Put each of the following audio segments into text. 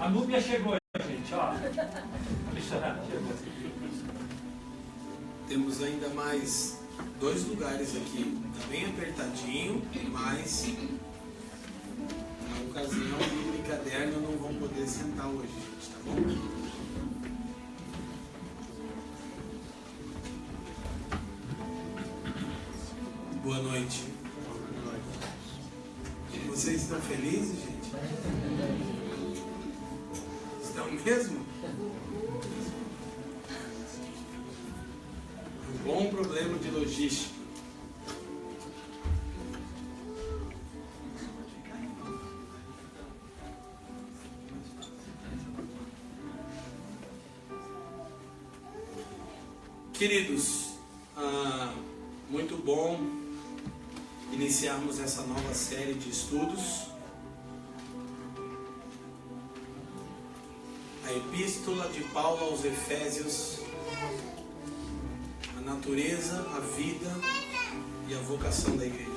A Núbia chegou, gente, ó. A missionária chegou. Temos ainda mais 2 lugares aqui. Tá bem apertadinho, mas na ocasião do caderno não vão poder sentar hoje, gente, tá bom? Boa noite. Vocês estão felizes, gente? Estão mesmo? Um bom problema de logística. Queridos, muito bom iniciarmos essa nova série de estudos. A Epístola de Paulo aos Efésios, a natureza, a vida e a vocação da igreja.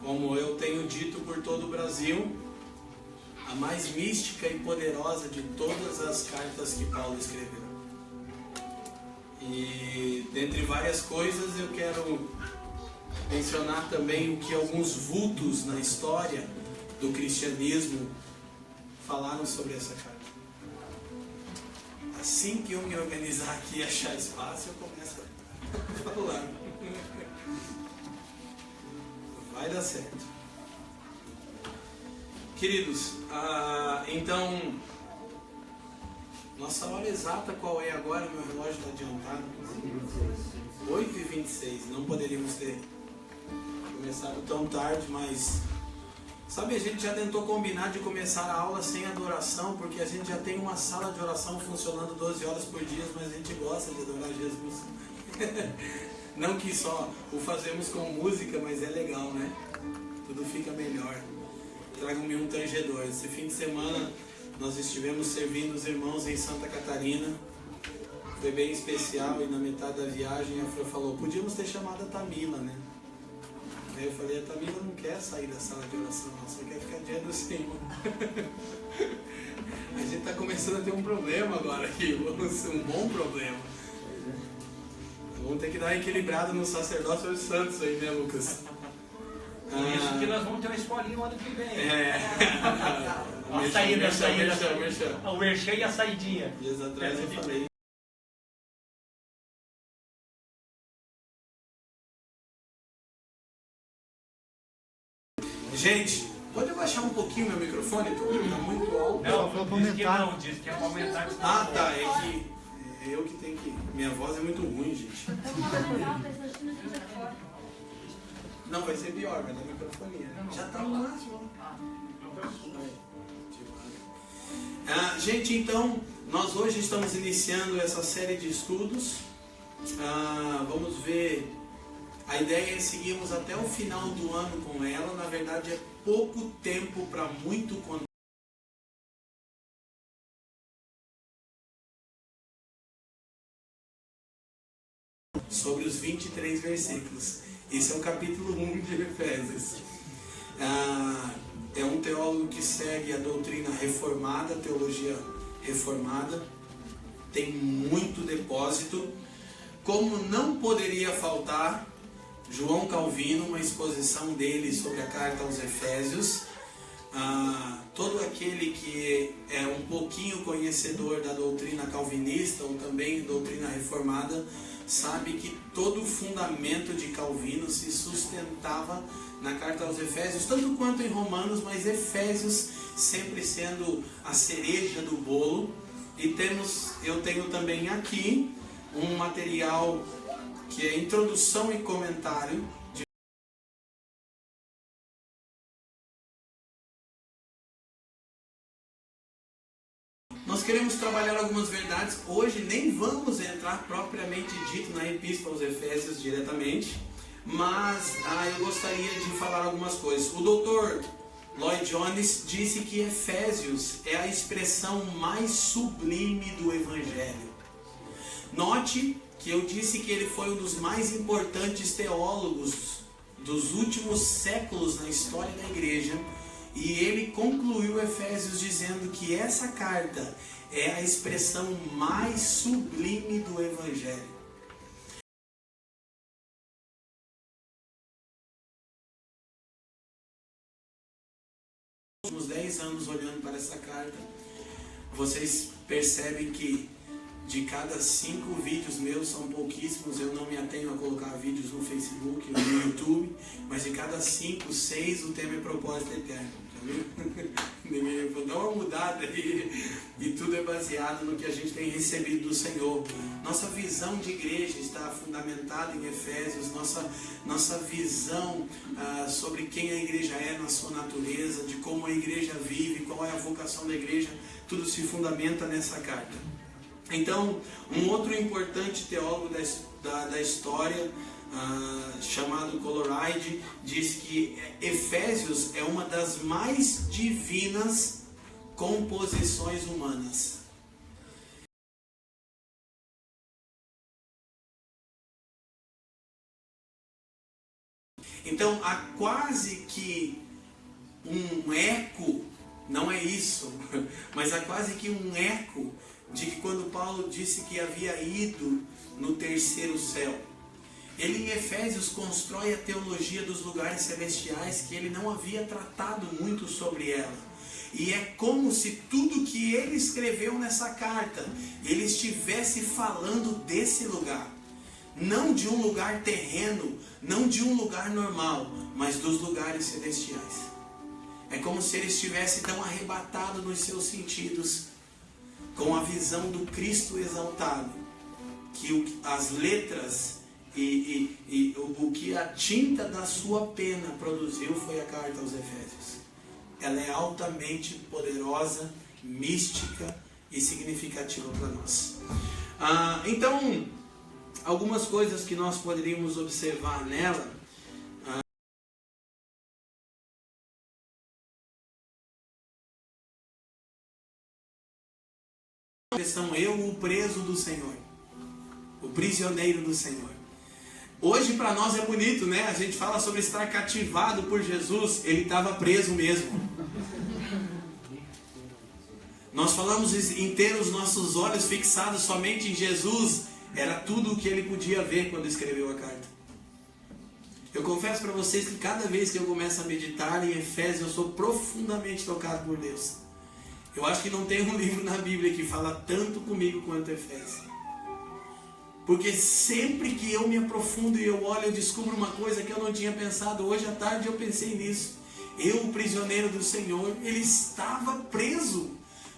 Como eu tenho dito por todo o Brasil, a mais mística e poderosa de todas as cartas que Paulo escreveu. E dentre várias coisas eu quero mencionar também o que alguns vultos na história do cristianismo falaram sobre essa carta. Assim que eu me organizar aqui e achar espaço, eu começo a falar. Vai dar certo. Queridos, então, nossa hora exata qual é agora? Meu relógio está adiantado. 8h26. Não poderíamos ter começado tão tarde, mas sabe, a gente já tentou combinar de começar a aula sem adoração, porque a gente já tem uma sala de oração funcionando 12 horas por dia, mas a gente gosta de adorar Jesus. Não que só o fazemos com música, mas é legal, né? Tudo fica melhor. Tragam-me um tangedor. Esse fim de semana nós estivemos servindo os irmãos em Santa Catarina. Foi bem especial e na metade da viagem a Fran falou, podíamos ter chamado a Tamila, né? Aí eu falei, a Tamila não quer sair da sala de oração, ela só quer ficar diante do Senhor. A gente está começando a ter um problema agora aqui, um bom problema. Vamos ter que dar equilibrado no sacerdócio dos santos aí, né, Lucas? Por isso que nós vamos ter uma escolinha o ano que vem. A saída. O merchan e a saidinha. Dias atrás eu falei. Gente, pode abaixar um pouquinho meu microfone? Está muito alto. Não, diz que é para aumentar. Ah, tá, é que eu que tenho que... Minha voz é muito ruim, gente. Não, vai ser pior, vai dar microfonia. Já tá no máximo. Gente, então, nós hoje estamos iniciando essa série de estudos. Vamos ver... A ideia é seguirmos até o final do ano com ela. Na verdade, é pouco tempo para muito conteúdo. Sobre os 23 versículos. Esse é o capítulo 1 de Efésios. É um teólogo que segue a doutrina reformada, a teologia reformada. Tem muito depósito. Como não poderia faltar, João Calvino, uma exposição dele sobre a carta aos Efésios. Todo aquele que é um pouquinho conhecedor da doutrina calvinista ou também doutrina reformada, sabe que todo o fundamento de Calvino se sustentava na carta aos Efésios, tanto quanto em Romanos, mas Efésios sempre sendo a cereja do bolo. E eu tenho também aqui um material que é introdução e comentário de... Nós queremos trabalhar algumas verdades. Hoje nem vamos entrar propriamente dito na Epístola aos Efésios diretamente, mas eu gostaria de falar algumas coisas. O Dr. Lloyd Jones disse que Efésios é a expressão mais sublime do Evangelho. Note que eu disse que ele foi um dos mais importantes teólogos dos últimos séculos na história da igreja, E ele concluiu Efésios dizendo que essa carta é a expressão mais sublime do Evangelho. Nos últimos 10 anos olhando para essa carta, vocês percebem que de cada 5 vídeos meus, são pouquíssimos, eu não me atenho a colocar vídeos no Facebook, no YouTube, mas de cada 5, 6 o tema é propósito eterno, tá vendo? Vou dar uma mudada aí, e tudo é baseado no que a gente tem recebido do Senhor. Nossa visão de igreja está fundamentada em Efésios, nossa visão sobre quem a igreja é na sua natureza, de como a igreja vive, qual é a vocação da igreja, tudo se fundamenta nessa carta. Então, um outro importante teólogo da história, chamado Coloride, diz que Efésios é uma das mais divinas composições humanas. Então, há quase que um eco, não é isso, mas há quase que um eco de que quando Paulo disse que havia ido no terceiro céu, ele em Efésios constrói a teologia dos lugares celestiais que ele não havia tratado muito sobre ela. E é como se tudo que ele escreveu nessa carta, ele estivesse falando desse lugar. Não de um lugar terreno, não de um lugar normal, mas dos lugares celestiais. É como se ele estivesse tão arrebatado nos seus sentidos, com a visão do Cristo exaltado, que as letras e o que a tinta da sua pena produziu foi a carta aos Efésios. Ela é altamente poderosa, mística e significativa para nós. Então, algumas coisas que nós poderíamos observar nela. São eu, o preso do Senhor, o prisioneiro do Senhor. Hoje para nós é bonito, né? A gente fala sobre estar cativado por Jesus. Ele estava preso mesmo. Nós falamos em ter os nossos olhos fixados somente em Jesus. Era tudo o que ele podia ver quando escreveu a carta. Eu confesso para vocês que cada vez que eu começo a meditar em Efésios, eu sou profundamente tocado por Deus. Eu acho que não tem um livro na Bíblia que fala tanto comigo quanto Efésios. Porque sempre que eu me aprofundo e eu olho, eu descubro uma coisa que eu não tinha pensado. Hoje à tarde eu pensei nisso. Eu, o prisioneiro do Senhor, ele estava preso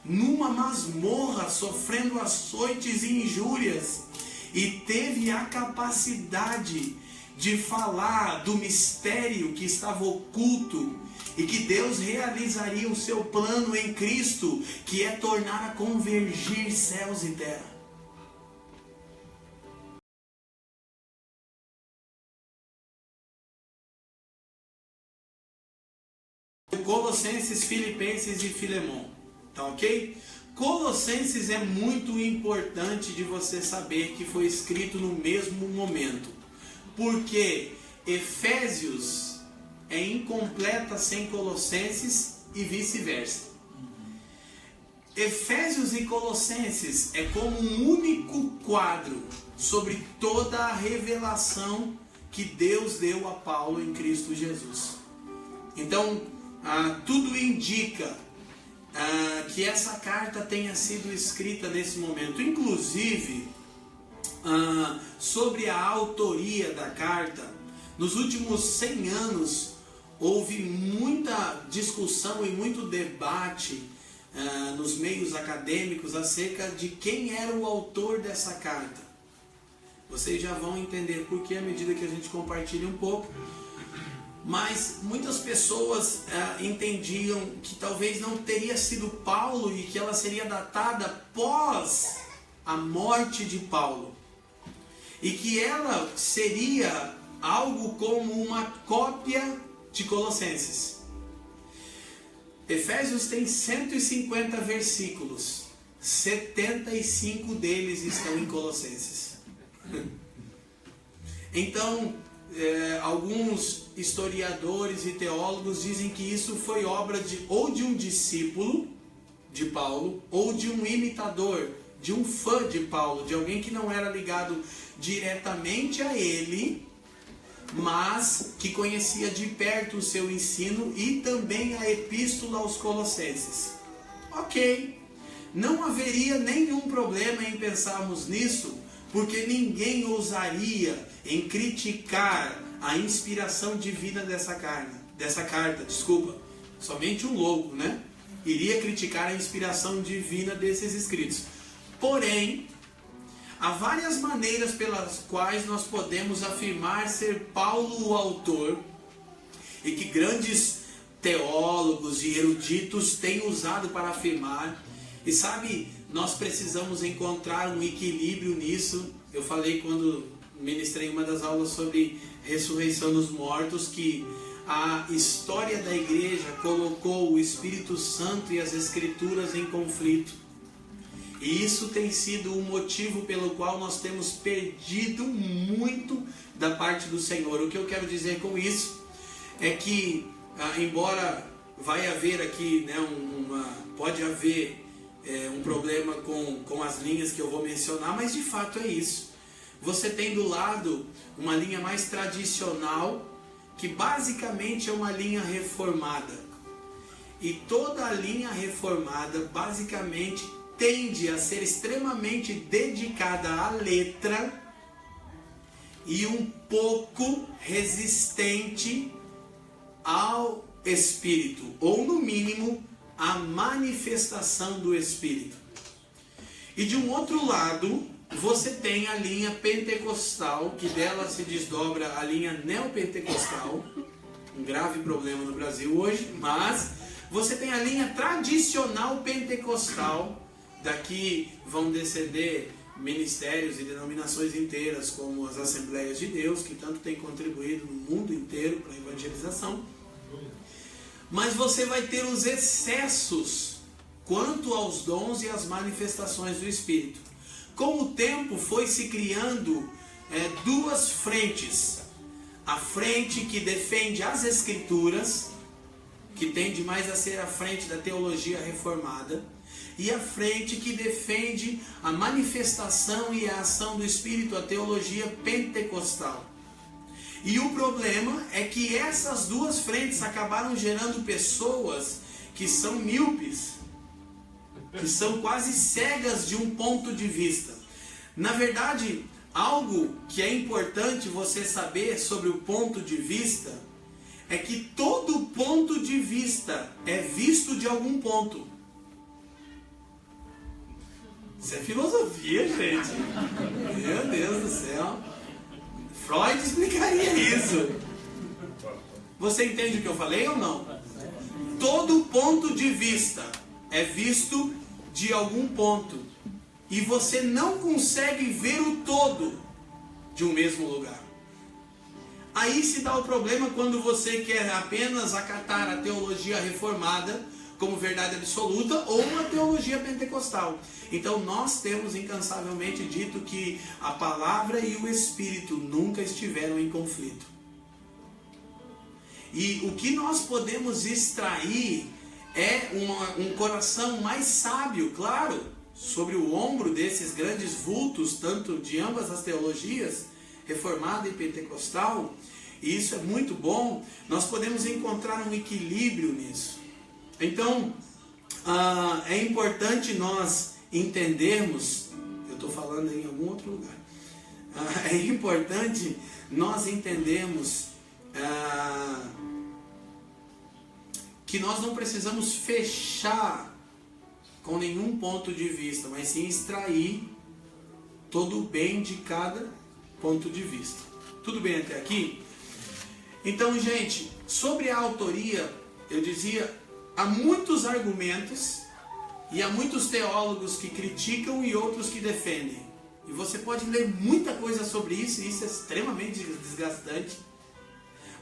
numa masmorra, sofrendo açoites e injúrias. E teve a capacidade de falar do mistério que estava oculto e que Deus realizaria o seu plano em Cristo, que é tornar a convergir céus e terra. Colossenses, Filipenses e Filemon, tá ok? Colossenses é muito importante de você saber que foi escrito no mesmo momento, porque Efésios é incompleta sem Colossenses e vice-versa. Efésios e Colossenses é como um único quadro sobre toda a revelação que Deus deu a Paulo em Cristo Jesus. Então, tudo indica que essa carta tenha sido escrita nesse momento. Inclusive, sobre a autoria da carta, nos últimos 100 anos, houve muita discussão e muito debate nos meios acadêmicos acerca de quem era o autor dessa carta. Vocês já vão entender por que à medida que a gente compartilha um pouco. Mas muitas pessoas entendiam que talvez não teria sido Paulo e que ela seria datada após a morte de Paulo. E que ela seria algo como uma cópia de Colossenses. Efésios tem 150 versículos, 75 deles estão em Colossenses. Então, alguns historiadores e teólogos dizem que isso foi obra ou de um discípulo de Paulo, ou de um imitador, de um fã de Paulo, de alguém que não era ligado diretamente a ele, mas que conhecia de perto o seu ensino e também a epístola aos Colossenses. Ok, não haveria nenhum problema em pensarmos nisso, porque ninguém ousaria em criticar a inspiração divina dessa carta. Somente um louco, né? Iria criticar a inspiração divina desses escritos. Porém, há várias maneiras pelas quais nós podemos afirmar ser Paulo o autor, e que grandes teólogos e eruditos têm usado para afirmar. E sabe, nós precisamos encontrar um equilíbrio nisso. Eu falei quando ministrei uma das aulas sobre ressurreição dos mortos, que a história da igreja colocou o Espírito Santo e as Escrituras em conflito. E isso tem sido o motivo pelo qual nós temos perdido muito da parte do Senhor. O que eu quero dizer com isso é que, embora vai haver aqui, né, pode haver um problema com as linhas que eu vou mencionar, mas de fato é isso. Você tem do lado uma linha mais tradicional, que basicamente é uma linha reformada. E toda a linha reformada basicamente tende a ser extremamente dedicada à letra e um pouco resistente ao Espírito, ou no mínimo à manifestação do Espírito. E de um outro lado, você tem a linha pentecostal, que dela se desdobra a linha neopentecostal, um grave problema no Brasil hoje, mas você tem a linha tradicional pentecostal. Daqui vão descender ministérios e denominações inteiras, como as Assembleias de Deus, que tanto têm contribuído no mundo inteiro para a evangelização. Mas você vai ter os excessos quanto aos dons e às manifestações do Espírito. Com o tempo foi se criando duas frentes. A frente que defende as Escrituras, que tende mais a ser a frente da teologia reformada, e a frente que defende a manifestação e a ação do Espírito, a teologia pentecostal. E o problema é que essas duas frentes acabaram gerando pessoas que são míopes, que são quase cegas de um ponto de vista. Na verdade, algo que é importante você saber sobre o ponto de vista é que todo ponto de vista é visto de algum ponto. Isso é filosofia, gente. Meu Deus do céu. Freud explicaria isso. Você entende o que eu falei ou não? Todo ponto de vista é visto de algum ponto. E você não consegue ver o todo de um mesmo lugar. Aí se dá o problema quando você quer apenas acatar a teologia reformada como verdade absoluta ou uma teologia pentecostal. Então nós temos incansavelmente dito que a palavra e o Espírito nunca estiveram em conflito. E o que nós podemos extrair é um coração mais sábio, claro, sobre o ombro desses grandes vultos, tanto de ambas as teologias, reformada e pentecostal, e isso é muito bom. Nós podemos encontrar um equilíbrio nisso. Então, é importante nós entendermos, eu estou falando em algum outro lugar, é importante nós entendermos que nós não precisamos fechar com nenhum ponto de vista, mas sim extrair todo o bem de cada ponto de vista. Tudo bem até aqui? Então, gente, sobre a autoria, eu dizia, há muitos argumentos e há muitos teólogos que criticam e outros que defendem. E você pode ler muita coisa sobre isso, e isso é extremamente desgastante.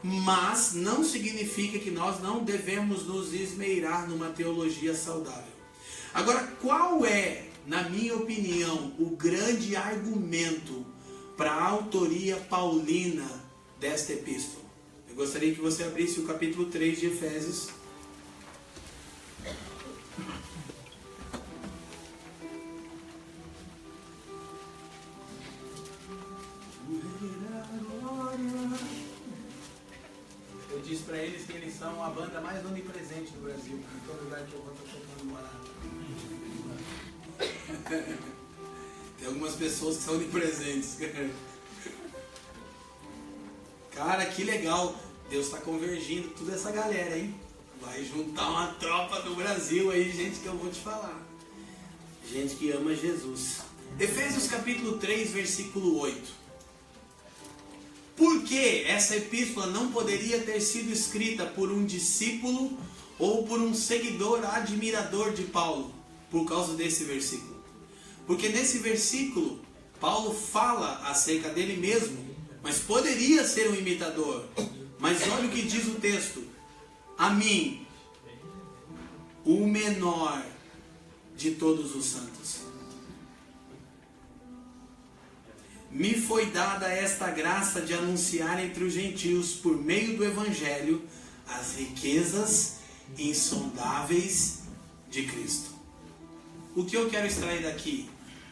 Mas não significa que nós não devemos nos esmerar numa teologia saudável. Agora, qual é, na minha opinião, o grande argumento para a autoria paulina desta epístola. Eu gostaria que você abrisse o capítulo 3 de Efésios. Eu disse para eles que eles são a banda mais onipresente do Brasil. Em todo lugar que eu vou, estou tocando barato. Tem algumas pessoas que são onipresentes. Cara, que legal. Deus está convergindo toda essa galera, hein? Vai juntar uma tropa do Brasil aí, gente, que eu vou te falar. Gente que ama Jesus. Efésios capítulo 3, versículo 8. Por que essa epístola não poderia ter sido escrita por um discípulo ou por um seguidor admirador de Paulo? Por causa desse versículo. Porque nesse versículo, Paulo fala acerca dele mesmo, mas poderia ser um imitador. Mas olha o que diz o texto. A mim, o menor de todos os santos, me foi dada esta graça de anunciar entre os gentios, por meio do Evangelho, as riquezas insondáveis de Cristo. O que eu quero extrair daqui?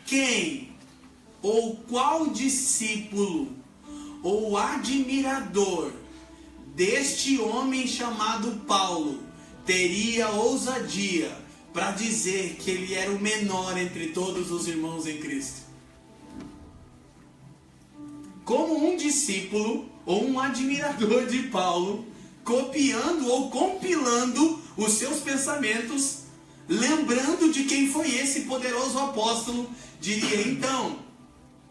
Quem ou qual discípulo ou admirador deste homem chamado Paulo teria ousadia para dizer que ele era o menor entre todos os irmãos em Cristo? Como um discípulo ou um admirador de Paulo, copiando ou compilando os seus pensamentos, lembrando de quem foi esse poderoso apóstolo, diria então,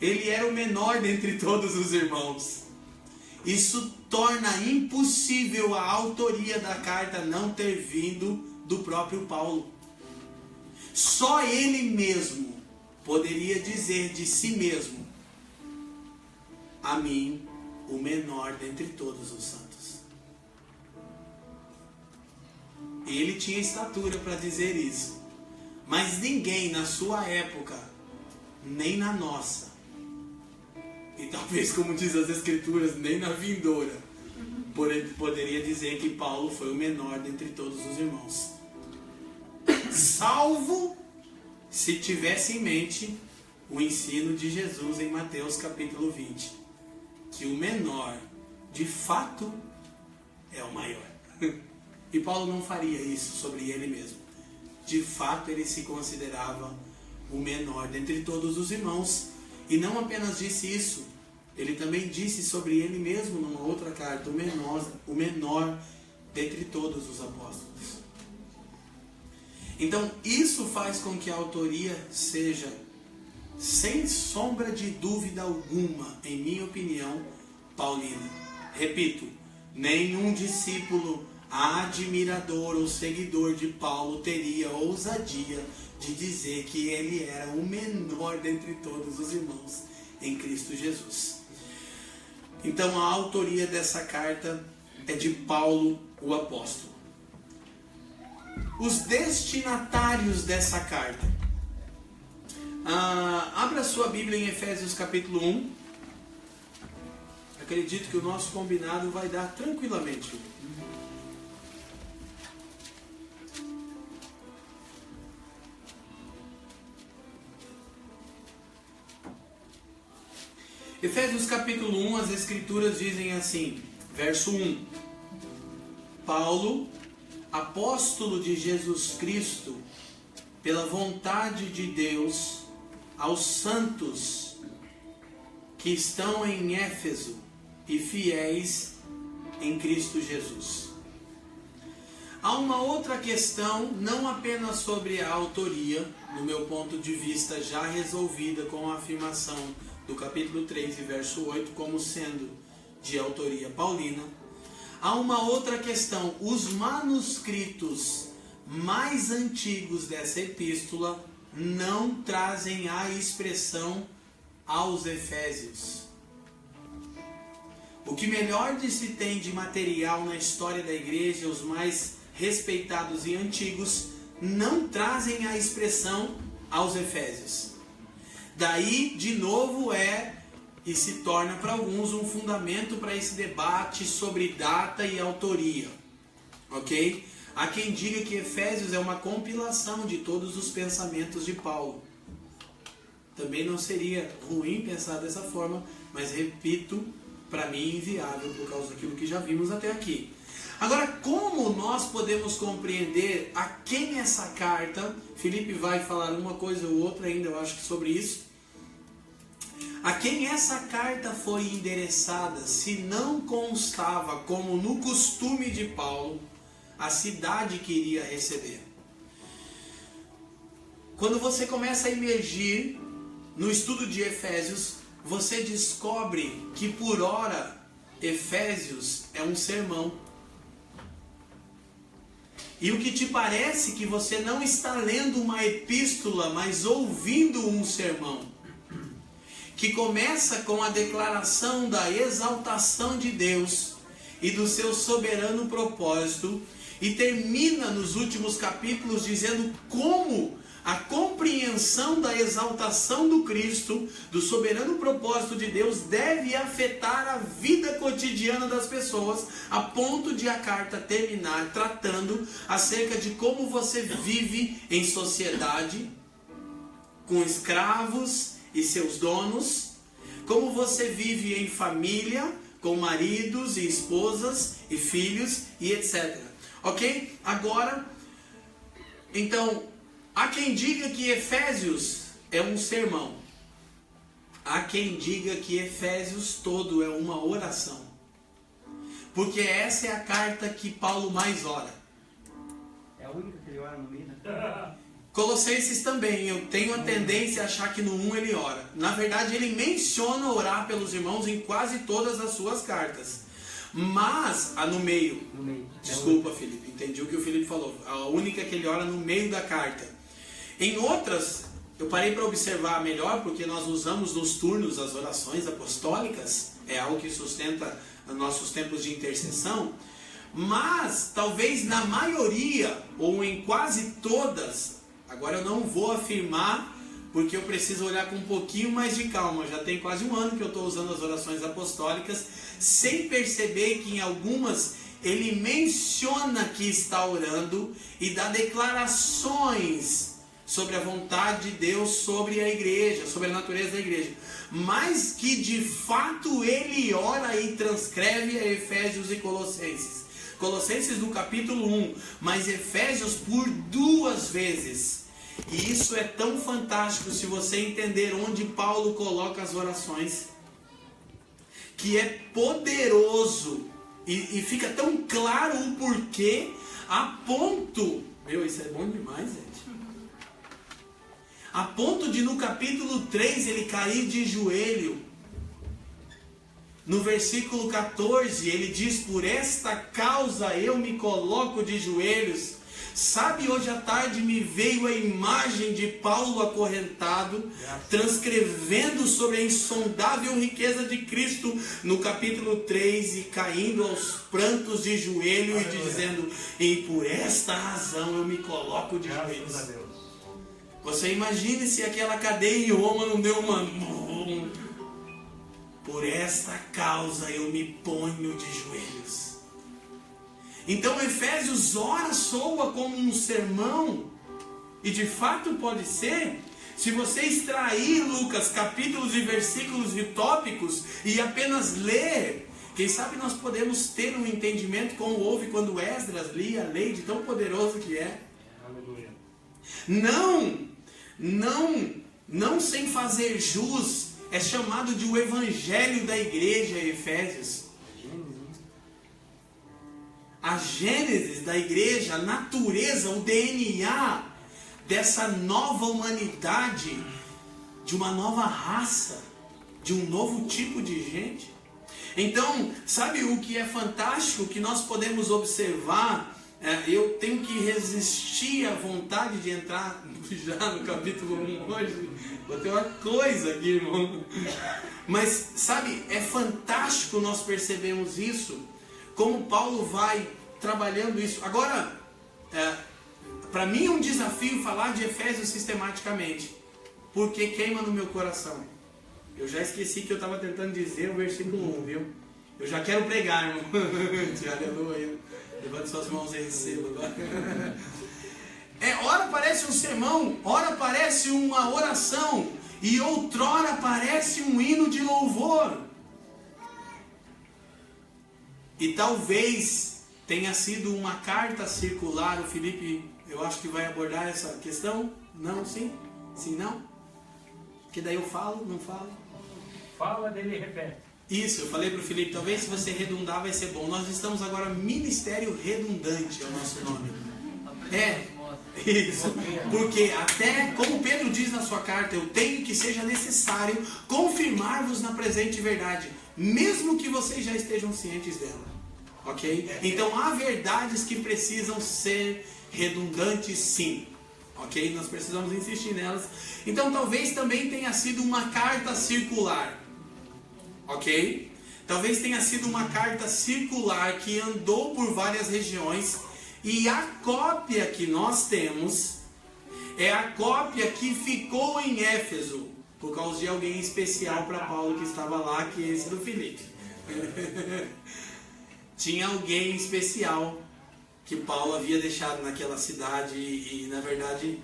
ele era o menor dentre todos os irmãos. Isso torna impossível a autoria da carta não ter vindo do próprio Paulo. Só ele mesmo poderia dizer de si mesmo: a mim, o menor dentre todos os santos. Ele tinha estatura para dizer isso. Mas ninguém na sua época, nem na nossa, e talvez, como diz as Escrituras, nem na vindoura, poderia dizer que Paulo foi o menor dentre todos os irmãos. Salvo se tivesse em mente o ensino de Jesus em Mateus capítulo 20. Que o menor, de fato, é o maior. E Paulo não faria isso sobre ele mesmo. De fato, ele se considerava o menor dentre todos os irmãos. E não apenas disse isso, ele também disse sobre ele mesmo numa outra carta, o menor dentre todos os apóstolos. Então, isso faz com que a autoria seja, sem sombra de dúvida alguma, em minha opinião, paulina. Repito, nenhum discípulo, admirador ou seguidor de Paulo teria ousadia de dizer que ele era o menor dentre todos os irmãos em Cristo Jesus. Então a autoria dessa carta é de Paulo, o apóstolo. Os destinatários dessa carta. Abra sua Bíblia em Efésios capítulo 1. Acredito que o nosso combinado vai dar tranquilamente. Efésios capítulo 1, as Escrituras dizem assim, verso 1. Paulo, apóstolo de Jesus Cristo, pela vontade de Deus, aos santos que estão em Éfeso e fiéis em Cristo Jesus. Há uma outra questão, não apenas sobre a autoria, no meu ponto de vista já resolvida com a afirmação do capítulo 3 e verso 8 como sendo de autoria paulina. Há uma outra questão, os manuscritos mais antigos dessa epístola não trazem a expressão aos Efésios. O que melhor se tem de material na história da igreja, os mais respeitados e antigos, não trazem a expressão aos Efésios. Daí, de novo, é e se torna para alguns um fundamento para esse debate sobre data e autoria. Ok? Há quem diga que Efésios é uma compilação de todos os pensamentos de Paulo. Também não seria ruim pensar dessa forma, mas repito, para mim inviável por causa daquilo que já vimos até aqui. Agora, como nós podemos compreender a quem essa carta, Felipe vai falar uma coisa ou outra ainda, eu acho que sobre isso, a quem essa carta foi endereçada, se não constava, como no costume de Paulo, a cidade que iria receber. Quando você começa a imergir no estudo de Efésios, você descobre que por ora Efésios é um sermão. E o que te parece que você não está lendo uma epístola, mas ouvindo um sermão, que começa com a declaração da exaltação de Deus e do seu soberano propósito, e termina nos últimos capítulos dizendo como a compreensão da exaltação do Cristo, do soberano propósito de Deus, deve afetar a vida cotidiana das pessoas, a ponto de a carta terminar tratando acerca de como você vive em sociedade, com escravos e seus donos, como você vive em família, com maridos e esposas e filhos e etc. Ok? Agora, então, há quem diga que Efésios é um sermão. Há quem diga que Efésios todo é uma oração. Porque essa é a carta que Paulo mais ora. É a única que ele ora no meio, né? Colossenses também, eu tenho a tendência a achar que no 1 ele ora. Na verdade, ele menciona orar pelos irmãos em quase todas as suas cartas. Mas, no meio. Desculpa, Felipe, entendi o que o Felipe falou. A única que ele ora no meio da carta. Em outras, eu parei para observar melhor, porque nós usamos nos turnos as orações apostólicas, é algo que sustenta nossos tempos de intercessão, mas talvez na maioria, ou em quase todas, agora eu não vou afirmar, porque eu preciso olhar com um pouquinho mais de calma, já tem quase um ano que eu estou usando as orações apostólicas, sem perceber que em algumas ele menciona que está orando e dá declarações sobre a vontade de Deus, sobre a igreja, sobre a natureza da igreja, mas que de fato ele ora e transcreve a Efésios e Colossenses. Colossenses no capítulo 1, mas Efésios por 2 vezes. E isso é tão fantástico se você entender onde Paulo coloca as orações, que é poderoso e fica tão claro o porquê, a ponto, isso é bom demais, gente. A ponto de no capítulo 3 ele cair de joelho. No versículo 14 ele diz: por esta causa eu me coloco de joelhos. Sabe, hoje à tarde me veio a imagem de Paulo acorrentado, transcrevendo sobre a insondável riqueza de Cristo no capítulo 3 e caindo aos prantos de joelho e dizendo: e por esta razão eu me coloco de joelhos. Você imagine se aquela cadeia em Roma não deu uma... Por esta causa eu me ponho de joelhos. Então Efésios ora soa como um sermão, e de fato pode ser, se você extrair Lucas, capítulos e versículos e tópicos, e apenas ler, quem sabe nós podemos ter um entendimento como houve quando Esdras lia a lei, de tão poderoso que é. Aleluia. Não sem fazer jus, é chamado de o evangelho da igreja, Efésios. A gênese da igreja, a natureza, o DNA dessa nova humanidade, de uma nova raça, de um novo tipo de gente. Então, sabe o que é fantástico, que nós podemos observar? Eu tenho que resistir à vontade de entrar já no capítulo 1 hoje. Vou ter uma coisa aqui, irmão. Mas, sabe, é fantástico nós percebemos isso, como Paulo vai trabalhando isso. Agora, para mim é um desafio falar de Efésios sistematicamente, porque queima no meu coração. Eu já esqueci que eu estava tentando dizer o versículo 1, viu? Eu já quero pregar, irmão. Aleluia. Levante suas mãos e receba agora. Ora parece um sermão, ora parece uma oração, e outrora parece um hino de louvor. E talvez tenha sido uma carta circular. O Felipe, eu acho que vai abordar essa questão. Não, sim? Sim, não? Porque daí eu falo, não falo? Fala dele e repete. Isso, eu falei para o Felipe, talvez se você redundar vai ser bom. Nós estamos agora, Ministério Redundante é o nosso nome. Isso, porque até, como Pedro diz na sua carta, eu tenho que seja necessário confirmar-vos na presente verdade, mesmo que vocês já estejam cientes dela, ok? Então há verdades que precisam ser redundantes, sim, ok? Nós precisamos insistir nelas. Então talvez também tenha sido uma carta circular, ok? Talvez tenha sido uma carta circular que andou por várias regiões. E a cópia que nós temos é a cópia que ficou em Éfeso, por causa de alguém especial para Paulo que estava lá, que é esse do Filipe. Tinha alguém especial que Paulo havia deixado naquela cidade e na verdade,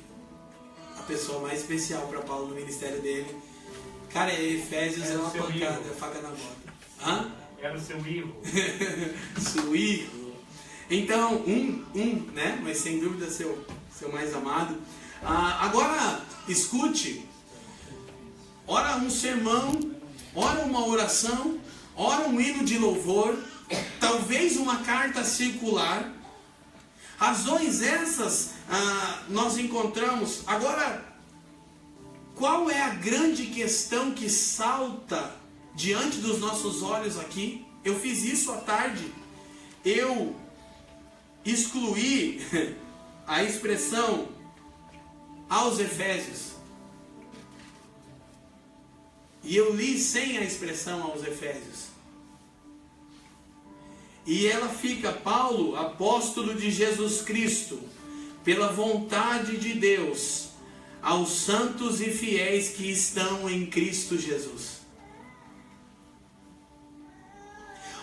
a pessoa mais especial para Paulo no ministério dele. Cara, Efésios é uma pancada, é faca na bota. Hã? Era o seu erro. Seu erro. Então, né? Mas sem dúvida seu mais amado. Agora, escute. Ora um sermão, ora uma oração, ora um hino de louvor, talvez uma carta circular. Razões essas nós encontramos. Agora, qual é a grande questão que salta diante dos nossos olhos aqui? Eu fiz isso à tarde. Eu excluí a expressão aos Efésios. E eu li sem a expressão aos Efésios. E ela fica: Paulo, apóstolo de Jesus Cristo, pela vontade de Deus, aos santos e fiéis que estão em Cristo Jesus.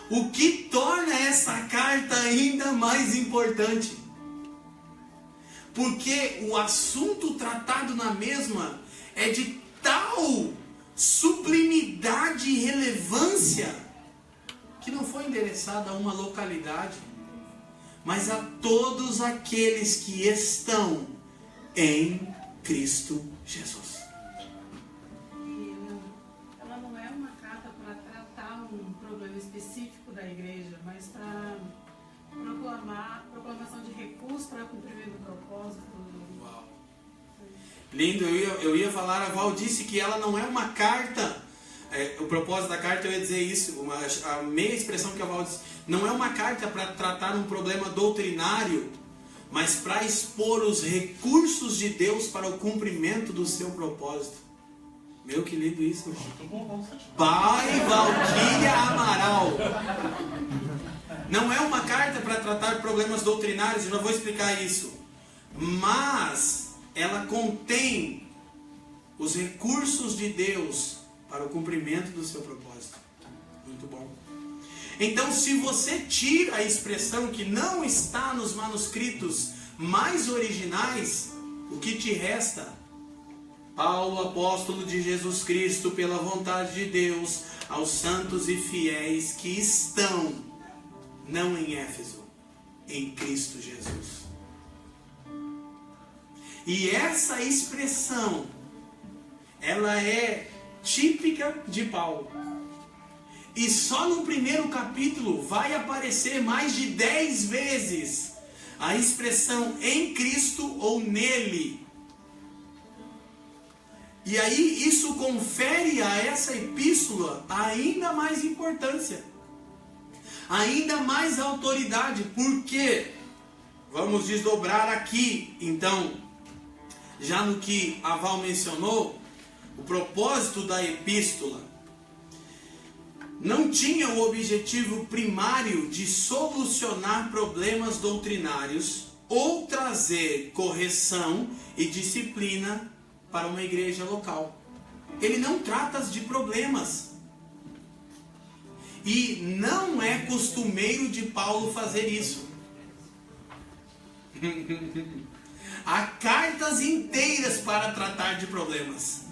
O que torna essa carta ainda mais importante. Porque o assunto tratado na mesma é de tal sublimidade e relevância que não foi endereçada a uma localidade, mas a todos aqueles que estão em Cristo Jesus. Ela não é uma carta para tratar um problema específico da igreja, mas para proclamação de recursos para cumprimento do propósito. Uau. Lindo, eu ia falar, a Val disse que ela não é uma carta, o propósito da carta eu ia dizer isso, a meia expressão que a Val disse, não é uma carta para tratar um problema doutrinário, mas para expor os recursos de Deus para o cumprimento do seu propósito. Meu, que lindo isso. Pai Valquíria Amaral. Não é uma carta para tratar problemas doutrinários, eu não vou explicar isso. Mas ela contém os recursos de Deus para o cumprimento do seu propósito. Muito bom. Então, se você tira a expressão que não está nos manuscritos mais originais, o que te resta? Paulo, apóstolo de Jesus Cristo, pela vontade de Deus, aos santos e fiéis que estão, não em Éfeso, em Cristo Jesus. E essa expressão, ela é típica de Paulo. E só no primeiro capítulo vai aparecer mais de 10 vezes a expressão em Cristo ou nele. E aí isso confere a essa epístola ainda mais importância, ainda mais autoridade, porque vamos desdobrar aqui, então, já no que a Val mencionou, o propósito da epístola não tinha o objetivo primário de solucionar problemas doutrinários ou trazer correção e disciplina para uma igreja local. ele não trata de problemas. E não é costumeiro de Paulo fazer isso. Há cartas inteiras para tratar de problemas.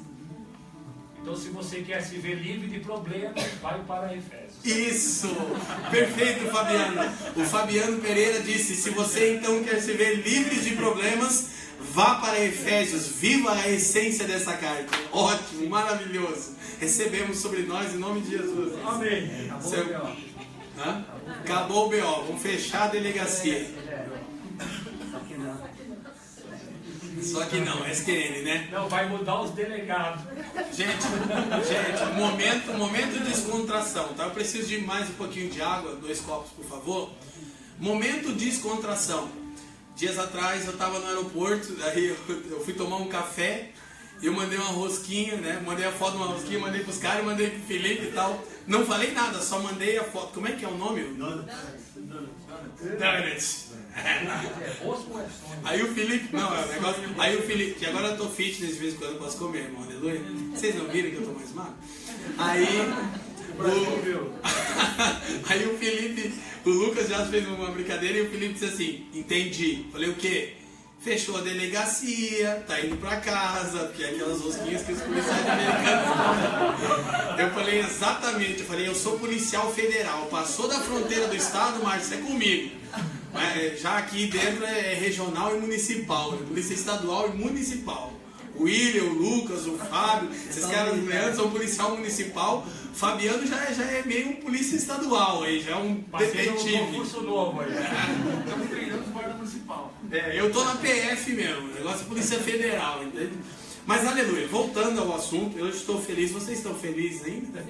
Então, se você quer se ver livre de problemas, vai para Efésios. Isso! Perfeito, Fabiano. O Fabiano Pereira disse, se você então quer se ver livre de problemas, vá para Efésios. Viva a essência dessa carta. Ótimo, maravilhoso. Recebemos sobre nós em nome de Jesus. Amém. Acabou o B.O. Hã? Acabou o B.O. Vamos fechar a delegacia. Só que não, SQN, né? Não, vai mudar os delegados. Gente, momento de descontração, tá? Eu preciso de mais um pouquinho de água, 2 copos, por favor. Momento de descontração. Dias atrás eu estava no aeroporto, aí eu fui tomar um café e eu mandei uma rosquinha, né? Mandei a foto de uma rosquinha, mandei pros caras, mandei pro Felipe e tal. Não falei nada, só mandei a foto. Como é que é o nome? Donuts. Aí o Felipe, não, é um negócio. Aí o Felipe, que agora eu tô fitness de vez em quando eu posso comer, irmão, aleluia. Vocês não viram que eu tô mais magro? Aí o Felipe, o Lucas já fez uma brincadeira e o Felipe disse assim: entendi. Falei, o quê? Fechou a delegacia, tá indo pra casa, porque é aquelas rosquinhas que os policiais americanos. Eu falei exatamente, eu falei, eu sou policial federal, passou da fronteira do estado, Márcio, é comigo. Já aqui dentro é regional e municipal, né? Polícia estadual e municipal. O William, o Lucas, o Fábio, esses caras do Leandro são policial municipal. Fabiano já é meio um polícia estadual aí, já é um detetive. Um curso novo aí. Estamos treinando guarda municipal. Eu tô na PF mesmo, negócio de polícia federal, entende? Mas aleluia, voltando ao assunto, eu estou feliz, vocês estão felizes ainda?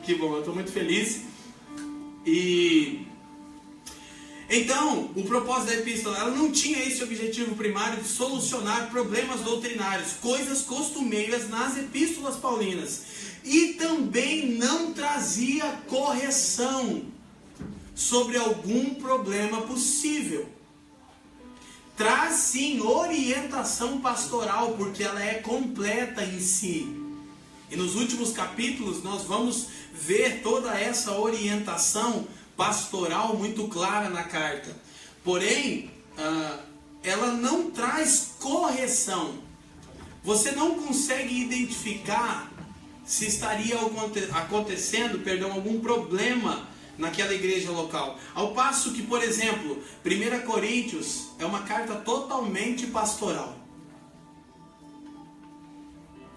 Que bom, eu estou muito feliz. E então, o propósito da epístola, ela não tinha esse objetivo primário de solucionar problemas doutrinários, coisas costumeiras nas epístolas paulinas. E também não trazia correção sobre algum problema possível. Traz sim orientação pastoral, porque ela é completa em si. E nos últimos capítulos nós vamos ver toda essa orientação pastoral muito clara na carta. Porém, ela não traz correção. Você não consegue identificar se estaria acontecendo, algum problema naquela igreja local. Ao passo que, por exemplo, 1 Coríntios é uma carta totalmente pastoral,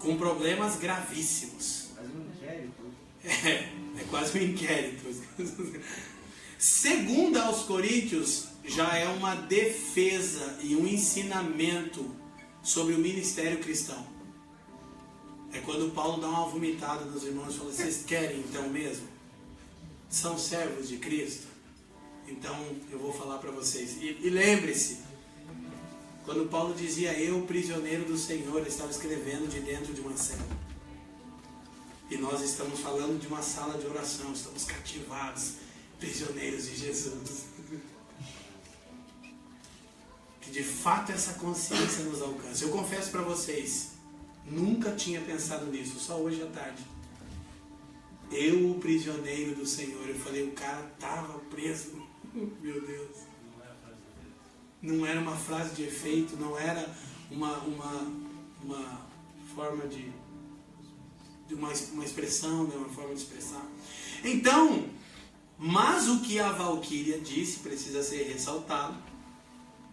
com problemas gravíssimos. Quase um inquérito. É quase um inquérito. Segunda aos Coríntios já é uma defesa e um ensinamento sobre o ministério cristão. É quando Paulo dá uma vomitada nos irmãos e fala: vocês querem então mesmo? São servos de Cristo? Então eu vou falar para vocês. E lembre-se, quando Paulo dizia eu, prisioneiro do Senhor, ele estava escrevendo de dentro de uma cela. E nós estamos falando de uma sala de oração, estamos cativados, prisioneiros de Jesus. Que de fato essa consciência nos alcance. Eu confesso para vocês, nunca tinha pensado nisso, só hoje à tarde. Eu, o prisioneiro do Senhor. Eu falei, o cara estava preso. Meu Deus. Não era uma frase de efeito, não era uma forma de uma expressão, né, uma forma de expressar. Então, mas o que a Valquíria disse precisa ser ressaltado.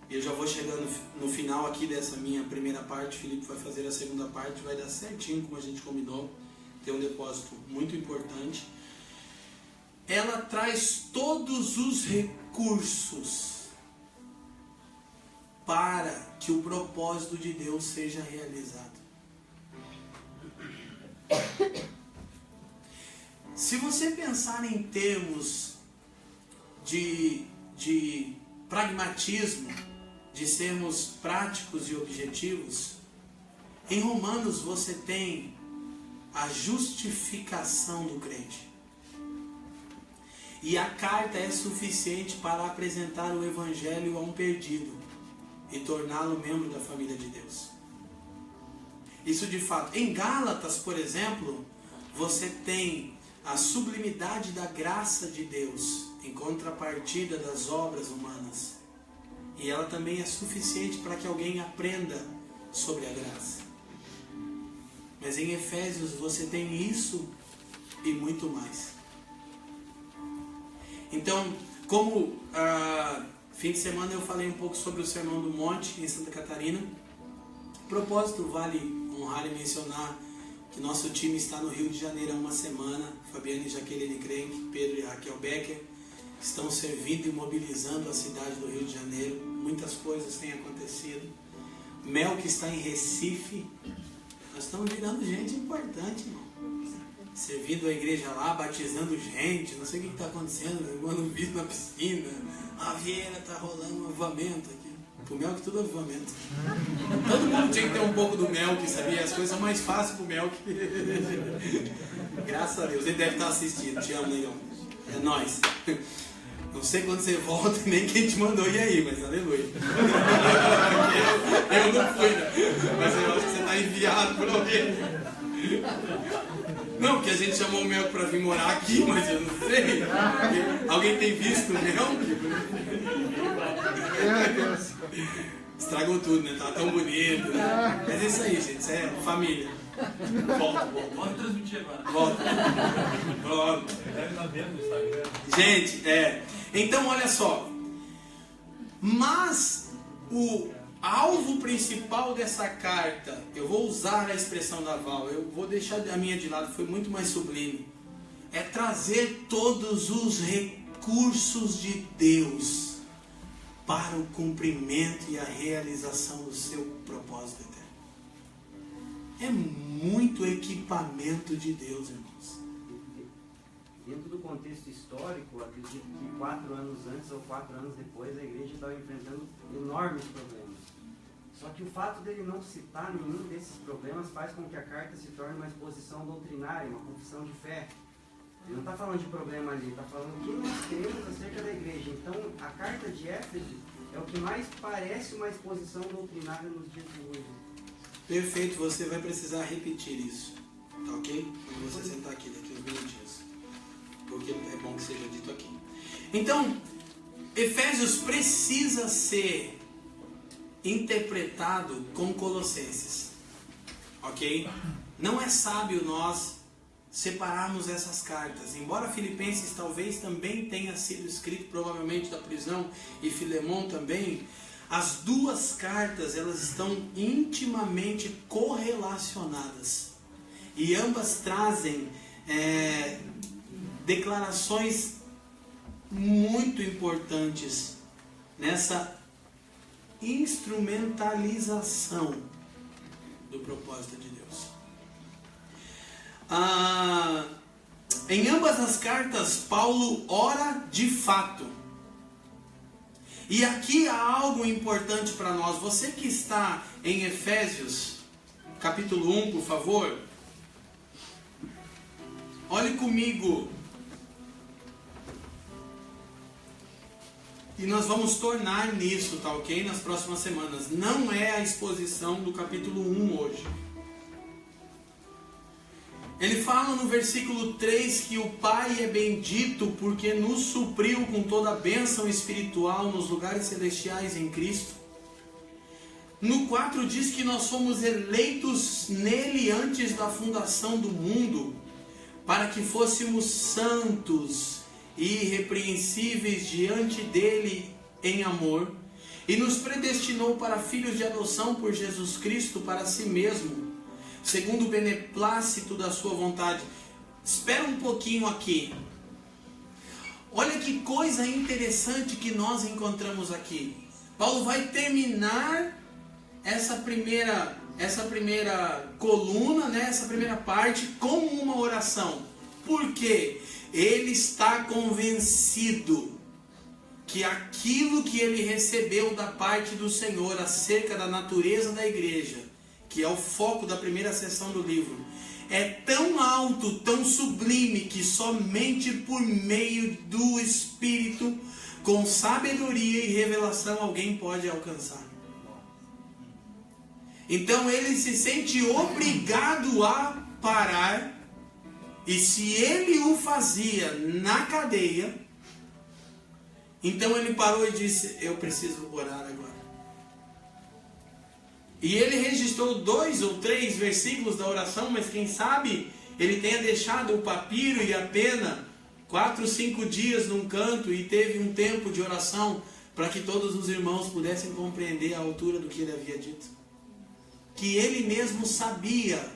Eu já vou chegando no final aqui dessa minha primeira parte. O Felipe vai fazer a segunda parte, vai dar certinho como a gente combinou. Tem um depósito muito importante. Ela traz todos os recursos para que o propósito de Deus seja realizado. Se você pensar em termos de pragmatismo, de sermos práticos e objetivos, em Romanos você tem a justificação do crente. E a carta é suficiente para apresentar o evangelho a um perdido e torná-lo membro da família de Deus. Isso de fato. Em Gálatas, por exemplo, você tem a sublimidade da graça de Deus em contrapartida das obras humanas. E ela também é suficiente para que alguém aprenda sobre a graça. Mas em Efésios você tem isso e muito mais. Então, como fim de semana eu falei um pouco sobre o Sermão do Monte em Santa Catarina. A propósito, vale honrar e mencionar que nosso time está no Rio de Janeiro há uma semana. Fabiane e Jaqueline Crenque, Pedro e Raquel Becker estão servindo e mobilizando a cidade do Rio de Janeiro. Muitas coisas têm acontecido. Mel, que está em Recife. Nós estamos virando gente importante, irmão. Servindo a igreja lá, batizando gente. Não sei o que está acontecendo. Manda um vídeo na piscina. A Vieira está rolando um avivamento aqui. Pro Mel que tudo é avivamento. Todo mundo tinha que ter um pouco do Mel, que sabia? As coisas são mais fáceis pro Mel. Graças a Deus. Ele deve estar assistindo. Te amo, negão. É nóis. Não sei quando você volta, nem quem te mandou ir aí, mas aleluia. Eu não fui, né? Mas eu acho que você está enviado por alguém. Não, porque a gente chamou o Mel para vir morar aqui, mas eu não sei. Alguém tem visto o Mel? Estragou tudo, né? Tava tão bonito, né? Mas é isso aí, gente. Isso é família. Volta. Pode transmitir agora. Volta. Pronto. Deve estar vendo no Instagram. Gente, então olha só. Mas o alvo principal dessa carta, eu vou usar a expressão da Val, eu vou deixar a minha de lado, foi muito mais sublime. É trazer todos os recursos de Deus para o cumprimento e a realização do seu propósito eterno. É muito equipamento de Deus, irmãos. Dentro do contexto histórico, acredito que 4 anos antes ou 4 anos depois, a igreja estava enfrentando enormes problemas. Só que o fato dele não citar nenhum desses problemas faz com que a carta se torne uma exposição doutrinária, uma confissão de fé. Ele não está falando de problema ali, está falando o que nós cremos acerca da igreja. Então, a carta de Éfeso é o que mais parece uma exposição doutrinária nos dias de hoje. Perfeito, você vai precisar repetir isso, tá ok? Quando você sentar aqui daqui uns minutinhos, porque é bom que seja dito aqui. Então, Efésios precisa ser interpretado com Colossenses, ok? Não é sábio nós separarmos essas cartas, embora Filipenses talvez também tenha sido escrito provavelmente da prisão e Filemão também. As duas cartas, elas estão intimamente correlacionadas e ambas trazem declarações muito importantes nessa instrumentalização do propósito de Deus. Em ambas as cartas, Paulo ora de fato. E aqui há algo importante para nós. Você que está em Efésios, capítulo 1, por favor. Olhe comigo. E nós vamos tornar nisso, tá ok? Nas próximas semanas. Não é a exposição do capítulo 1 hoje. Ele fala no versículo 3 que o Pai é bendito porque nos supriu com toda a bênção espiritual nos lugares celestiais em Cristo. No 4 diz que nós fomos eleitos nele antes da fundação do mundo, para que fôssemos santos e irrepreensíveis diante dele em amor, e nos predestinou para filhos de adoção por Jesus Cristo para si mesmo, segundo o beneplácito da sua vontade. Espera um pouquinho aqui. Olha que coisa interessante que nós encontramos aqui. Paulo vai terminar essa primeira coluna, né, essa primeira parte, com uma oração. Por quê? Ele está convencido que aquilo que ele recebeu da parte do Senhor acerca da natureza da igreja, que é o foco da primeira seção do livro, é tão alto, tão sublime, que somente por meio do Espírito, com sabedoria e revelação, alguém pode alcançar. Então ele se sente obrigado a parar. E se ele o fazia na cadeia, então ele parou e disse: eu preciso orar agora. E ele registrou 2 ou 3 versículos da oração, mas quem sabe ele tenha deixado o papiro e a pena 4 ou 5 dias num canto e teve um tempo de oração para que todos os irmãos pudessem compreender a altura do que ele havia dito. Que ele mesmo sabia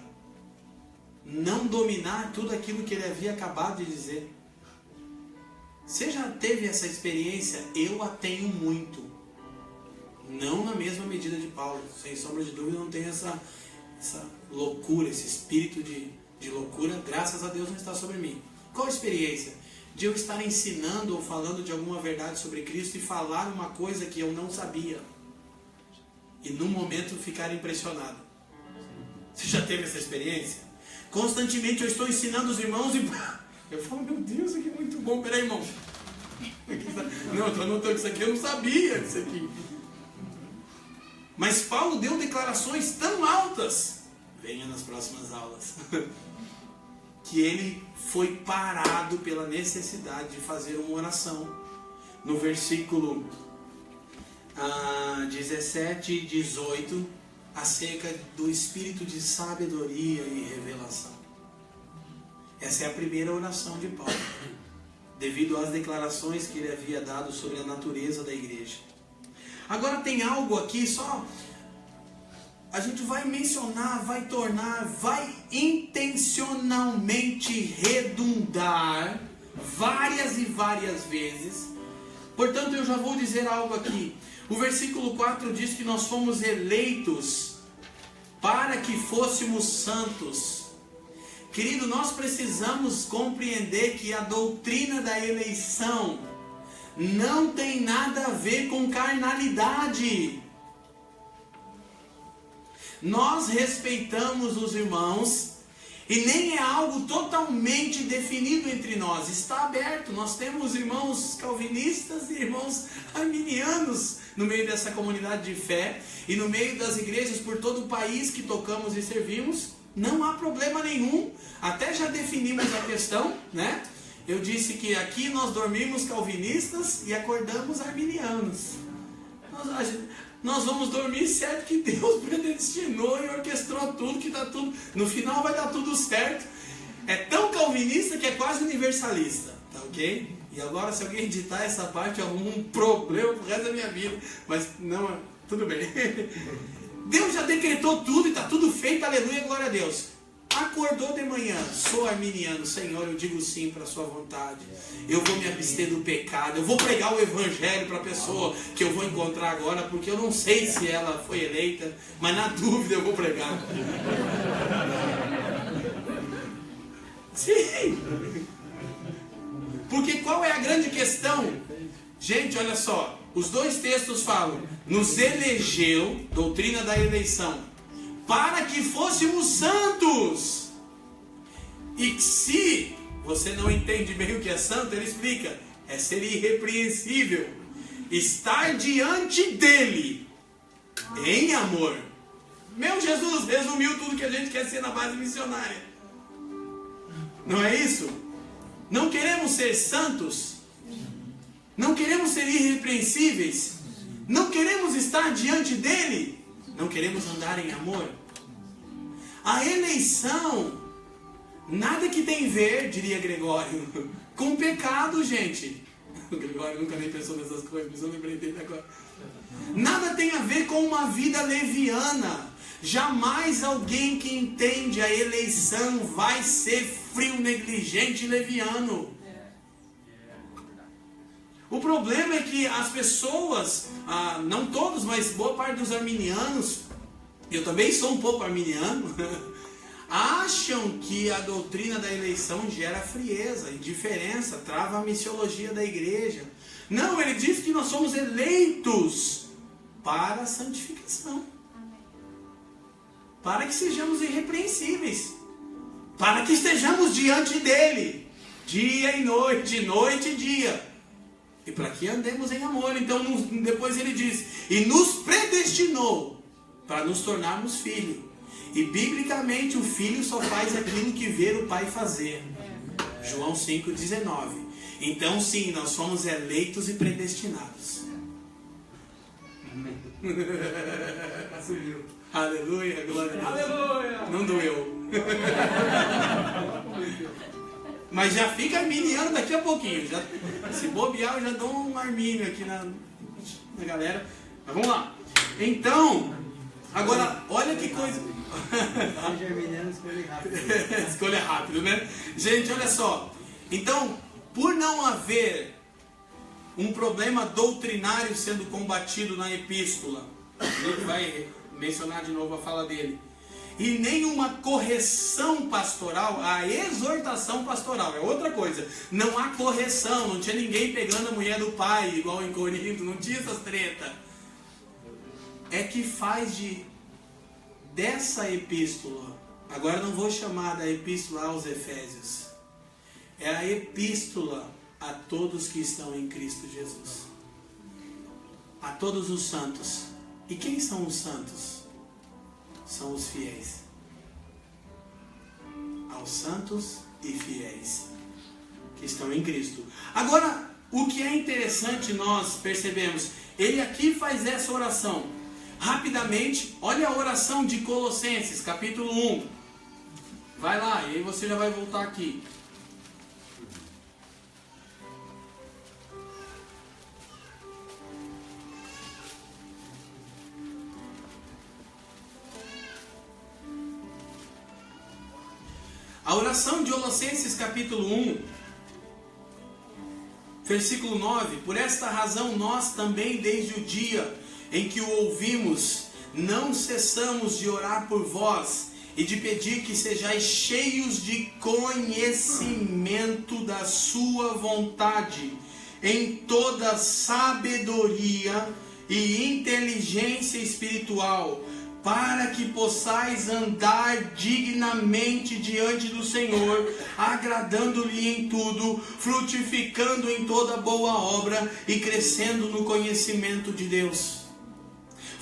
não dominar tudo aquilo que ele havia acabado de dizer. Você já teve essa experiência? Eu a tenho muito. Não na mesma medida de Paulo. Sem sombra de dúvida, não tenho essa loucura, esse espírito de loucura. Graças a Deus não está sobre mim. Qual a experiência? De eu estar ensinando ou falando de alguma verdade sobre Cristo e falar uma coisa que eu não sabia. E num momento ficar impressionado. Você já teve essa experiência? Constantemente eu estou ensinando os irmãos e eu falo: meu Deus, isso aqui é muito bom. Peraí, irmão. Não, eu estou anotando isso aqui, eu não sabia disso aqui. Mas Paulo deu declarações tão altas, venha nas próximas aulas, que ele foi parado pela necessidade de fazer uma oração. No versículo 17 e 18, acerca do espírito de sabedoria e revelação. Essa é a primeira oração de Paulo, devido às declarações que ele havia dado sobre a natureza da igreja. Agora tem algo aqui, só a gente vai mencionar, vai tornar, vai intencionalmente redundar várias e várias vezes. Portanto, eu já vou dizer algo aqui. O versículo 4 diz que nós fomos eleitos para que fôssemos santos. Querido, nós precisamos compreender que a doutrina da eleição não tem nada a ver com carnalidade. Nós respeitamos os irmãos e nem é algo totalmente definido entre nós. Está aberto. Nós temos irmãos calvinistas e irmãos arminianos no meio dessa comunidade de fé e no meio das igrejas por todo o país que tocamos e servimos. Não há problema nenhum. Até já definimos a questão, né? Eu disse que aqui nós dormimos calvinistas e acordamos arminianos. Nós vamos dormir certo que Deus predestinou e orquestrou tudo, que está tudo, no final vai dar tudo certo. É tão calvinista que é quase universalista, tá ok? E agora, se alguém editar essa parte, eu arrumo um problema pro resto da minha vida. Mas não, tudo bem. Deus já decretou tudo e está tudo feito, aleluia, glória a Deus. Acordou de manhã, sou arminiano, Senhor, eu digo sim para a sua vontade. Eu vou me abster do pecado, eu vou pregar o evangelho para a pessoa que eu vou encontrar agora, porque eu não sei se ela foi eleita, mas na dúvida eu vou pregar. Sim! Porque qual é a grande questão? Gente, olha só, os dois textos falam, nos elegeu, doutrina da eleição, para que fôssemos santos. E se você não entende bem o que é santo, ele explica, é ser irrepreensível, estar diante dele em amor. Meu Jesus resumiu tudo que a gente quer ser na base missionária. Não é isso? Não queremos ser santos, não queremos ser irrepreensíveis, não queremos estar diante dele, não queremos andar em amor. A eleição, nada que tem a ver, diria Gregório, com pecado, gente. O Gregório nunca nem pensou nessas coisas, mas eu lembrei dele agora. Nada tem a ver com uma vida leviana. Jamais alguém que entende a eleição vai ser frio, negligente e leviano. O problema é que as pessoas, não todos, mas boa parte dos arminianos, eu também sou um pouco arminiano, acham que a doutrina da eleição gera frieza, indiferença, trava a missiologia da igreja. Não, ele diz que nós somos eleitos para a santificação, para que sejamos irrepreensíveis, para que estejamos diante dele, dia e noite, noite e dia, e para que andemos em amor. Então depois ele diz, e nos predestinou para nos tornarmos filhos. E biblicamente o filho só faz aquilo que vê o pai fazer. João 5,19. Então sim, nós somos eleitos e predestinados. Subiu. Aleluia, glória a Deus. Aleluia! Não doeu. Mas já fica arminiano daqui a pouquinho. Já, se bobear, eu já dou um armínio aqui na galera. Mas vamos lá. Então, agora, olha que coisa. Seja arminiano, escolha rápido. Escolha rápido, né? Gente, olha só. Então, por não haver um problema doutrinário sendo combatido na epístola, ele vai mencionar de novo a fala dele, e nenhuma correção pastoral, a exortação pastoral é outra coisa. Não há correção, não tinha ninguém pegando a mulher do pai, igual em Corinto, não tinha essas tretas. É que faz dessa epístola, agora não vou chamar da epístola aos Efésios, é a epístola a todos que estão em Cristo Jesus, a todos os santos. E quem são os santos? São os fiéis. Aos santos e fiéis que estão em Cristo. Agora, o que é interessante nós percebemos, ele aqui faz essa oração. Rapidamente, olha a oração de Colossenses, capítulo 1. Vai lá, e aí você já vai voltar aqui. A oração de Colossenses capítulo 1, versículo 9. Por esta razão nós também, desde o dia em que o ouvimos, não cessamos de orar por vós e de pedir que sejais cheios de conhecimento da sua vontade, em toda sabedoria e inteligência espiritual, para que possais andar dignamente diante do Senhor, agradando-lhe em tudo, frutificando em toda boa obra e crescendo no conhecimento de Deus,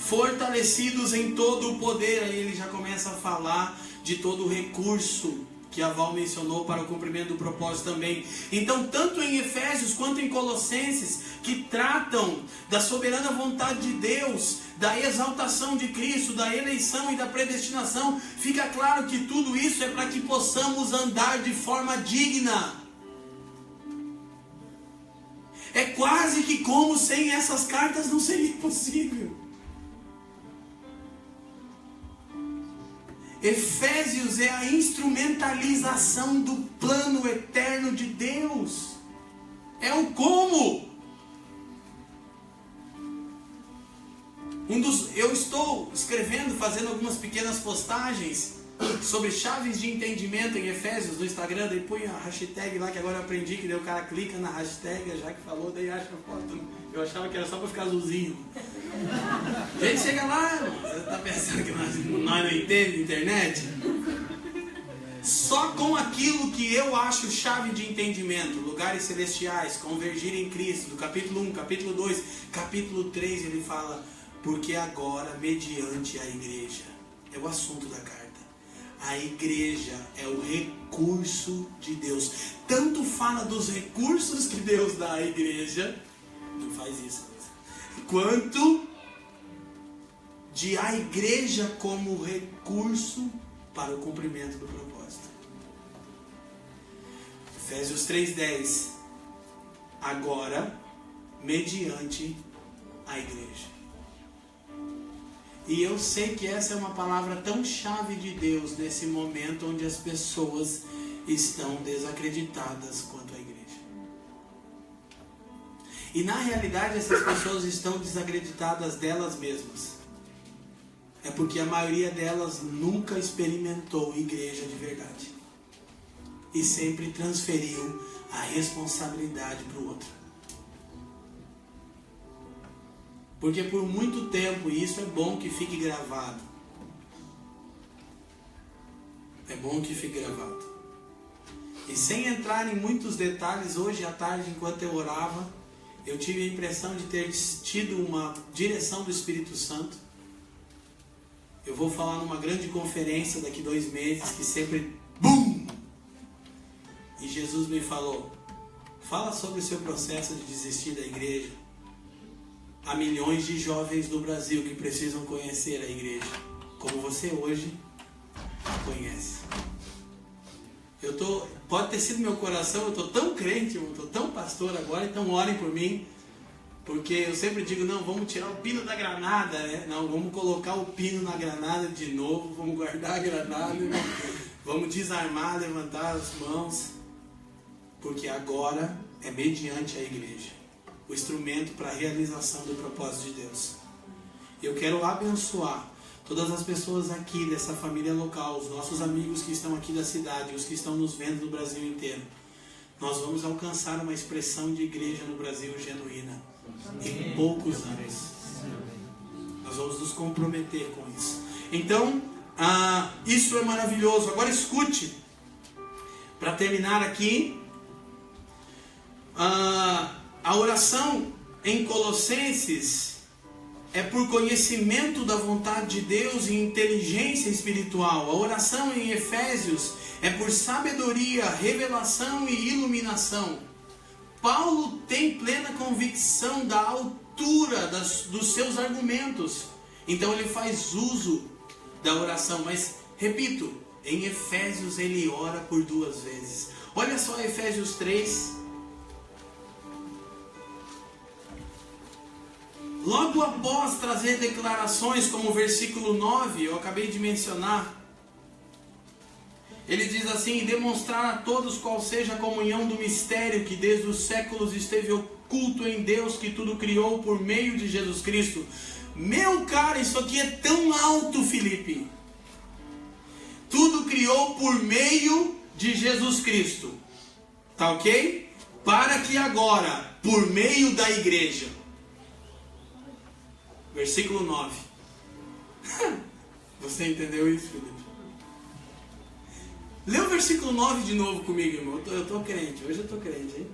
fortalecidos em todo o poder. Aí ele já começa a falar de todo o recurso que a Val mencionou para o cumprimento do propósito também. Então, tanto em Efésios quanto em Colossenses, que tratam da soberana vontade de Deus, da exaltação de Cristo, da eleição e da predestinação, fica claro que tudo isso é para que possamos andar de forma digna. É quase que como sem essas cartas não seria possível. Efésios é a instrumentalização do plano eterno de Deus. É o como. Eu estou escrevendo, fazendo algumas pequenas postagens sobre chaves de entendimento em Efésios no Instagram. Daí põe a hashtag lá, que agora eu aprendi que daí o cara clica na hashtag, já que falou, daí acha a foto. Eu achava que era só para ficar azulzinho. A gente chega lá, você está pensando que nós não entendemos internet? Só com aquilo que eu acho chave de entendimento, lugares celestiais, convergir em Cristo, do capítulo 1, capítulo 2, capítulo 3, ele fala, porque agora, mediante a igreja, é o assunto da carta, a igreja é o recurso de Deus. Tanto fala dos recursos que Deus dá à igreja, não faz isso, quanto de a igreja como recurso para o cumprimento do propósito. Efésios 3:10. Agora, mediante a igreja. E eu sei que essa é uma palavra tão chave de Deus nesse momento onde as pessoas estão desacreditadas quanto à igreja. E na realidade essas pessoas estão desacreditadas delas mesmas. É porque a maioria delas nunca experimentou igreja de verdade. E sempre transferiu a responsabilidade para o outro. Porque por muito tempo, e isso é bom que fique gravado. É bom que fique gravado. E sem entrar em muitos detalhes, hoje à tarde, enquanto eu orava, eu tive a impressão de ter tido uma direção do Espírito Santo Eu vou falar numa grande conferência daqui 2 meses que sempre BUM! E Jesus me falou: fala sobre o seu processo de desistir da igreja. Há milhões de jovens no Brasil que precisam conhecer a igreja, como você hoje conhece. Pode ter sido meu coração, eu estou tão crente, eu estou tão pastor agora, então orem por mim. Porque eu sempre digo, não, vamos tirar o pino da granada, né? Não, vamos colocar o pino na granada de novo, vamos guardar a granada, vamos desarmar, levantar as mãos. Porque agora é mediante a igreja o instrumento para a realização do propósito de Deus. Eu quero abençoar todas as pessoas aqui dessa família local, os nossos amigos que estão aqui da cidade, os que estão nos vendo do Brasil inteiro. Nós vamos alcançar uma expressão de igreja no Brasil genuína em poucos anos. Nós vamos nos comprometer com isso. Então, isso é maravilhoso. Agora escute, para terminar aqui, a oração em Colossenses é por conhecimento da vontade de Deus e inteligência espiritual. A oração em Efésios é por sabedoria, revelação e iluminação. Paulo tem plena convicção da altura dos seus argumentos. Então ele faz uso da oração. Mas, repito, em Efésios ele ora por 2 vezes. Olha só Efésios 3. Logo após trazer declarações como o versículo 9, eu acabei de mencionar, ele diz assim: demonstrar a todos qual seja a comunhão do mistério que desde os séculos esteve oculto em Deus, que tudo criou por meio de Jesus Cristo. Meu cara, isso aqui é tão alto, Felipe. Tudo criou por meio de Jesus Cristo. Tá ok? Para que agora, por meio da igreja. Versículo 9. Você entendeu isso, Felipe? Lê o versículo 9 de novo comigo, irmão. Eu estou crente, hoje eu estou crente, hein?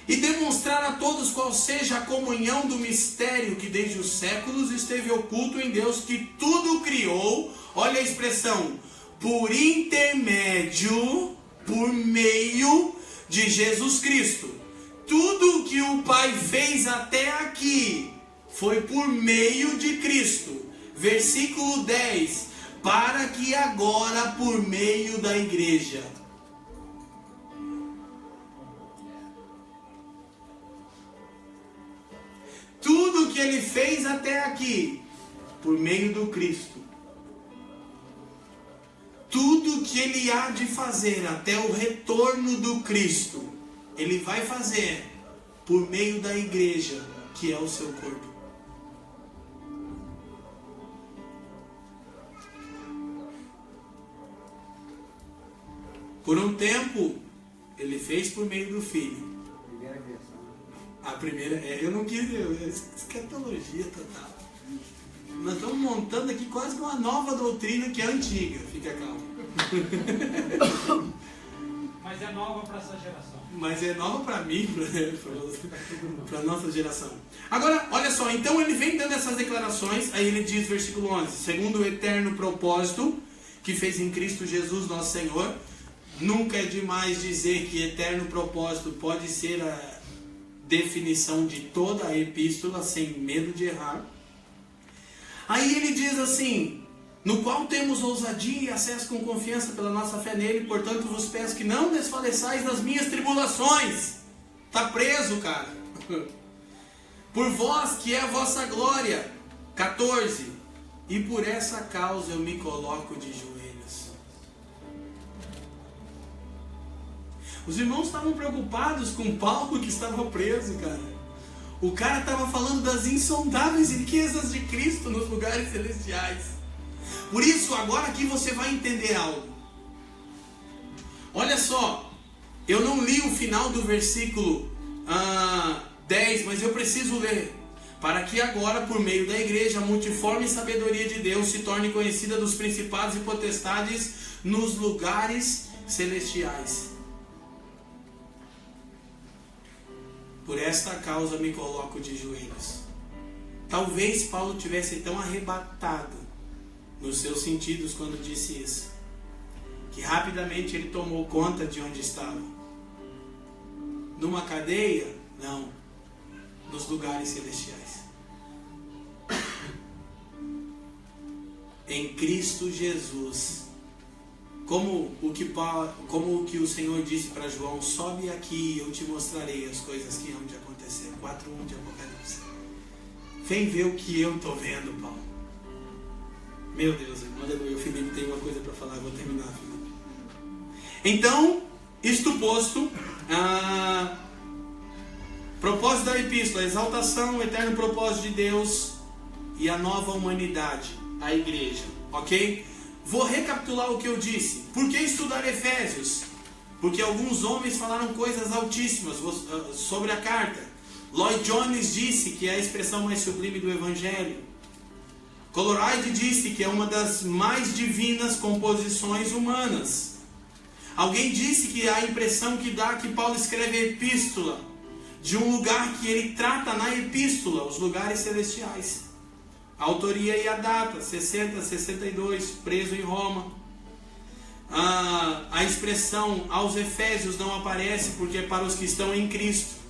E demonstrar a todos qual seja a comunhão do mistério que desde os séculos esteve oculto em Deus, que tudo criou, olha a expressão, por intermédio, por meio de Jesus Cristo. Tudo que o Pai fez até aqui foi por meio de Cristo. Versículo 10. Para que agora, por meio da igreja. Tudo que ele fez até aqui, por meio do Cristo. Tudo que ele há de fazer até o retorno do Cristo, ele vai fazer por meio da igreja, que é o seu corpo. Por um tempo, ele fez por meio do Filho. Primeira versão. A primeira, eu não quis, escatologia total. Nós estamos montando aqui quase que uma nova doutrina que é antiga, fica calmo. Mas é nova para essa geração. Mas é nova para mim, para a nossa geração. Agora, olha só, então ele vem dando essas declarações, aí ele diz, versículo 11, segundo o eterno propósito que fez em Cristo Jesus nosso Senhor. Nunca é demais dizer que eterno propósito pode ser a definição de toda a epístola, sem medo de errar. Aí ele diz assim: no qual temos ousadia e acesso com confiança pela nossa fé nele, portanto vos peço que não desfaleçais nas minhas tribulações. Tá preso, cara. Por vós, que é a vossa glória. 14. E por essa causa eu me coloco de joelhos. Os irmãos estavam preocupados com Paulo que estava preso, cara. O cara estava falando das insondáveis riquezas de Cristo nos lugares celestiais. Por isso, agora aqui você vai entender algo. Olha só, eu não li o final do versículo 10, mas eu preciso ler. Para que agora, por meio da igreja, a multiforme sabedoria de Deus se torne conhecida dos principados e potestades nos lugares celestiais. Por esta causa me coloco de joelhos. Talvez Paulo tivesse tão arrebatado nos seus sentidos quando disse isso, que rapidamente ele tomou conta de onde estava. Numa cadeia? Não. Nos lugares celestiais. Em Cristo Jesus. Como o que o Senhor disse para João: sobe aqui e eu te mostrarei as coisas que hão de acontecer. 4:1 de Apocalipse. Vem ver o que eu estou vendo, Paulo. Meu Deus, aleluia. O Felipe tem uma coisa para falar, eu vou terminar, Felipe. Então, isto posto, propósito da epístola: exaltação, o eterno propósito de Deus e a nova humanidade, a igreja, ok? Vou recapitular o que eu disse. Por que estudar Efésios? Porque alguns homens falaram coisas altíssimas sobre a carta. Lloyd Jones disse que é a expressão mais sublime do Evangelho. Coleridge disse que é uma das mais divinas composições humanas. Alguém disse que a impressão que dá que Paulo escreve a epístola de um lugar que ele trata na epístola, os lugares celestiais. A autoria e a data, 60-62, preso em Roma. A expressão aos Efésios não aparece porque é para os que estão em Cristo.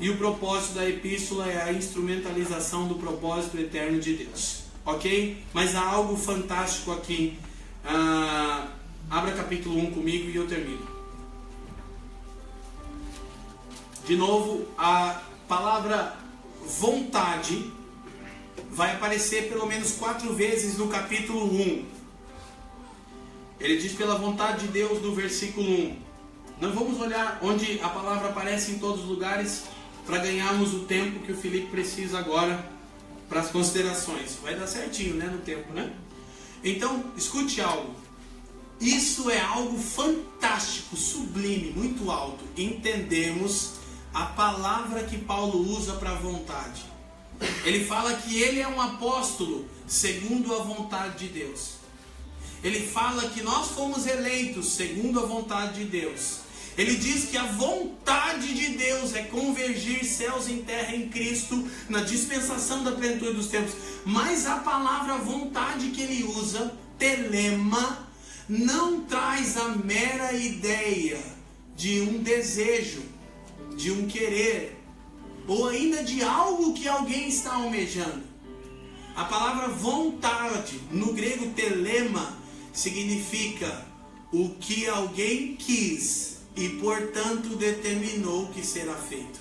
E o propósito da epístola é a instrumentalização do propósito eterno de Deus. Ok? Mas há algo fantástico aqui. Abra capítulo 1 comigo e eu termino. De novo, a palavra vontade vai aparecer pelo menos 4 vezes no capítulo 1. Ele diz pela vontade de Deus no versículo 1. Não vamos olhar onde a palavra aparece em todos os lugares para ganharmos o tempo que o Felipe precisa agora para as considerações. Vai dar certinho, né, no tempo, né? Então, escute algo. Isso é algo fantástico, sublime, muito alto. Entendemos a palavra que Paulo usa para vontade. Ele fala que ele é um apóstolo segundo a vontade de Deus. Ele fala que nós fomos eleitos segundo a vontade de Deus. Ele diz que a vontade de Deus é convergir céus em terra em Cristo, na dispensação da plenitude dos tempos. Mas a palavra vontade que ele usa, telema, não traz a mera ideia de um desejo, de um querer, ou ainda de algo que alguém está almejando. A palavra vontade, no grego telema, significa o que alguém quis e, portanto, determinou que será feito.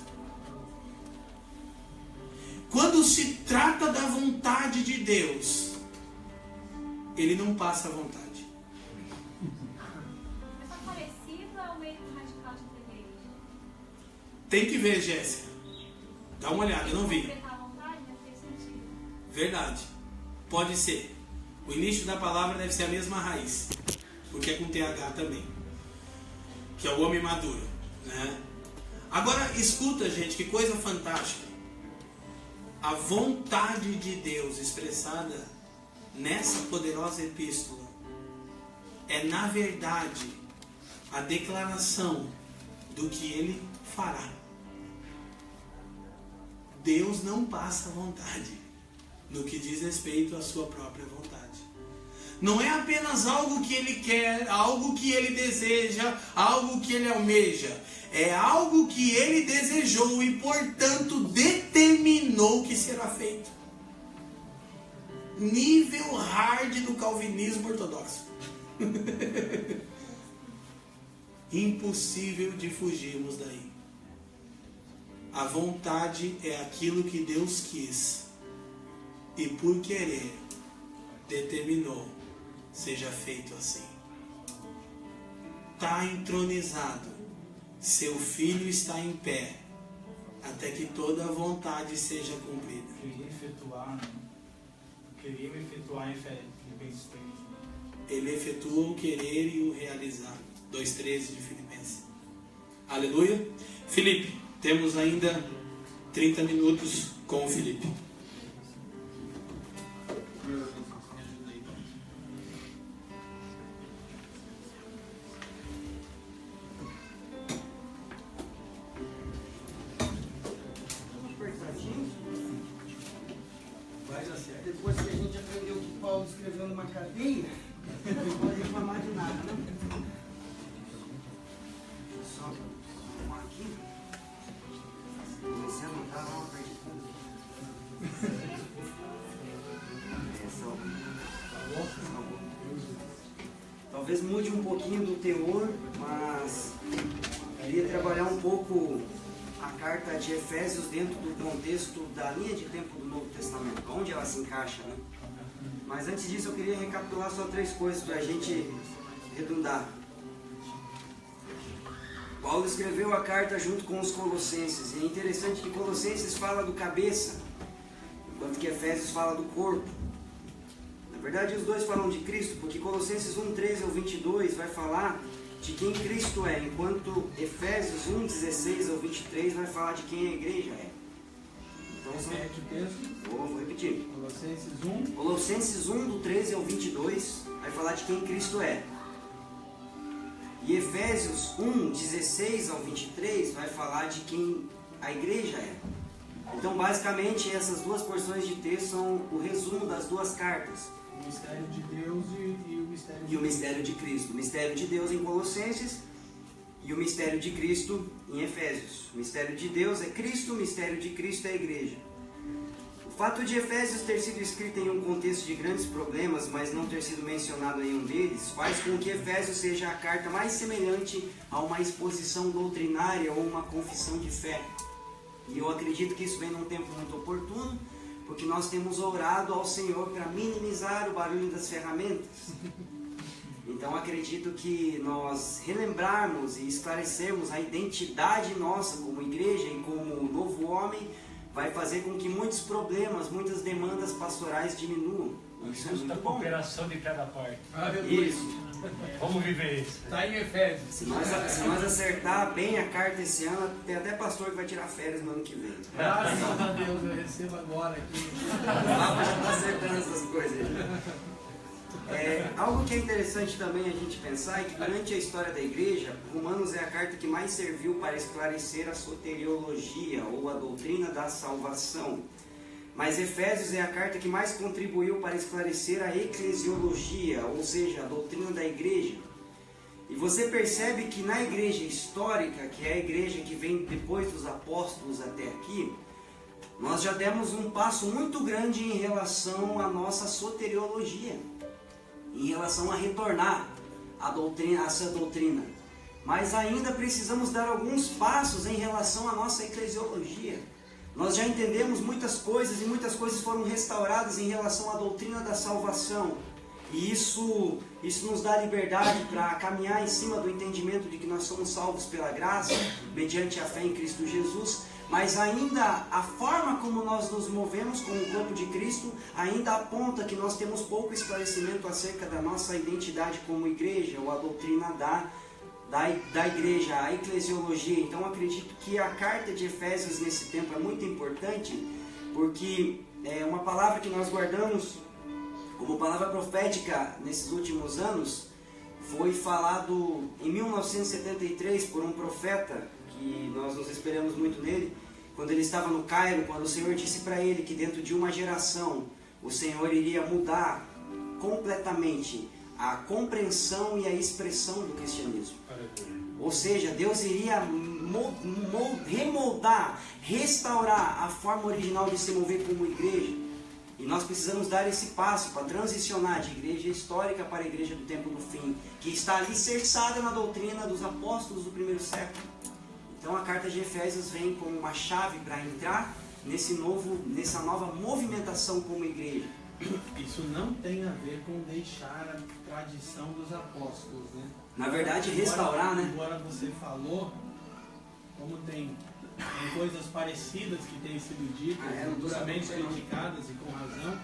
Quando se trata da vontade de Deus, ele não passa a vontade. Essa parecida ao meio radical de igreja? Tem que ver, Jéssica. Dá uma olhada, eu não vi. Verdade. Pode ser. O início da palavra deve ser a mesma raiz, porque é com TH também, que é o homem maduro, né? Agora escuta, gente, que coisa fantástica. A vontade de Deus expressada nessa poderosa epístola é, na verdade, a declaração do que ele fará. Deus não passa vontade no que diz respeito à sua própria vontade. Não é apenas algo que ele quer, algo que ele deseja, algo que ele almeja. É algo que ele desejou e, portanto, determinou que será feito. Nível hard do calvinismo ortodoxo. Impossível de fugirmos daí. A vontade é aquilo que Deus quis e, por querer, determinou seja feito assim. Está entronizado, seu filho está em pé, até que toda a vontade seja cumprida. Queria efetuar em Filipenses 3. Ele efetua o querer e o realizar. 2:13 de Filipenses. Aleluia. Felipe, temos ainda 30 minutos com o Felipe. aqui. Comecei a anotar lá, perdi tudo. Talvez mude um pouquinho do teor, mas queria trabalhar um pouco a carta de Efésios dentro do contexto da linha de tempo do Novo Testamento, onde ela se encaixa, né? Mas antes disso eu queria recapitular só 3 coisas para a gente redundar. Paulo escreveu a carta junto com os Colossenses, e é interessante que Colossenses fala do cabeça, enquanto que Efésios fala do corpo. Na verdade os dois falam de Cristo, porque Colossenses 1:13 ao 22 vai falar de quem Cristo é, enquanto Efésios 1:16 ao 23 vai falar de quem a igreja é. Então, repete o texto. Vou repetir. Colossenses 1. Colossenses 1, do 13 ao 22, vai falar de quem Cristo é. E Efésios 1, 16 ao 23, vai falar de quem a igreja é. Então, basicamente, essas duas porções de texto são o resumo das duas cartas. O mistério de Deus e o mistério de E o mistério de Cristo. O mistério de Deus em Colossenses e o mistério de Cristo em Efésios. O mistério de Deus é Cristo, o mistério de Cristo é a igreja. O fato de Efésios ter sido escrito em um contexto de grandes problemas, mas não ter sido mencionado nenhum deles, faz com que Efésios seja a carta mais semelhante a uma exposição doutrinária ou uma confissão de fé. E eu acredito que isso vem num tempo muito oportuno, porque nós temos orado ao Senhor para minimizar o barulho das ferramentas. Então acredito que nós relembrarmos e esclarecermos a identidade nossa como igreja e como novo homem vai fazer com que muitos problemas, muitas demandas pastorais diminuam. Isso é Justa muito bom. cooperação de cada parte. Isso. Vamos viver isso. Está em Efésios. Se nós acertar bem a carta esse ano, tem até pastor que vai tirar férias no ano que vem. Graças a Deus, eu recebo agora aqui. O Papa já está acertando essas coisas aí. Algo que é interessante também a gente pensar é que durante a história da igreja, Romanos é a carta que mais serviu para esclarecer a soteriologia ou a doutrina da salvação. Mas Efésios é a carta que mais contribuiu para esclarecer a eclesiologia, ou seja, a doutrina da igreja. E você percebe que na igreja histórica, que é a igreja que vem depois dos apóstolos até aqui, nós já demos um passo muito grande em relação à nossa soteriologia, em relação a retornar à doutrina, a essa doutrina. Mas ainda precisamos dar alguns passos em relação à nossa eclesiologia. Nós já entendemos muitas coisas e muitas coisas foram restauradas em relação à doutrina da salvação. E isso nos dá liberdade para caminhar em cima do entendimento de que nós somos salvos pela graça, mediante a fé em Cristo Jesus. Mas ainda a forma como nós nos movemos com o corpo de Cristo ainda aponta que nós temos pouco esclarecimento acerca da nossa identidade como igreja, ou a doutrina da igreja, a eclesiologia. Então acredito que a carta de Efésios nesse tempo é muito importante, porque é uma palavra que nós guardamos como palavra profética nesses últimos anos. Foi falado em 1973 por um profeta, que nós nos esperamos muito nele, quando ele estava no Cairo, quando o Senhor disse para ele que dentro de uma geração o Senhor iria mudar completamente a compreensão e a expressão do cristianismo. Ou seja, Deus iria remoldar, restaurar a forma original de se mover como igreja. E nós precisamos dar esse passo para transicionar de igreja histórica para a igreja do tempo do fim, que está alicerçada na doutrina dos apóstolos do primeiro século. Então a carta de Efésios vem como uma chave para entrar nessa nova movimentação como igreja. Isso não tem a ver com deixar a tradição dos apóstolos, né? Na verdade, restaurar, né? Agora você falou, como tem coisas parecidas que têm sido ditas, duramente criticadas e com razão.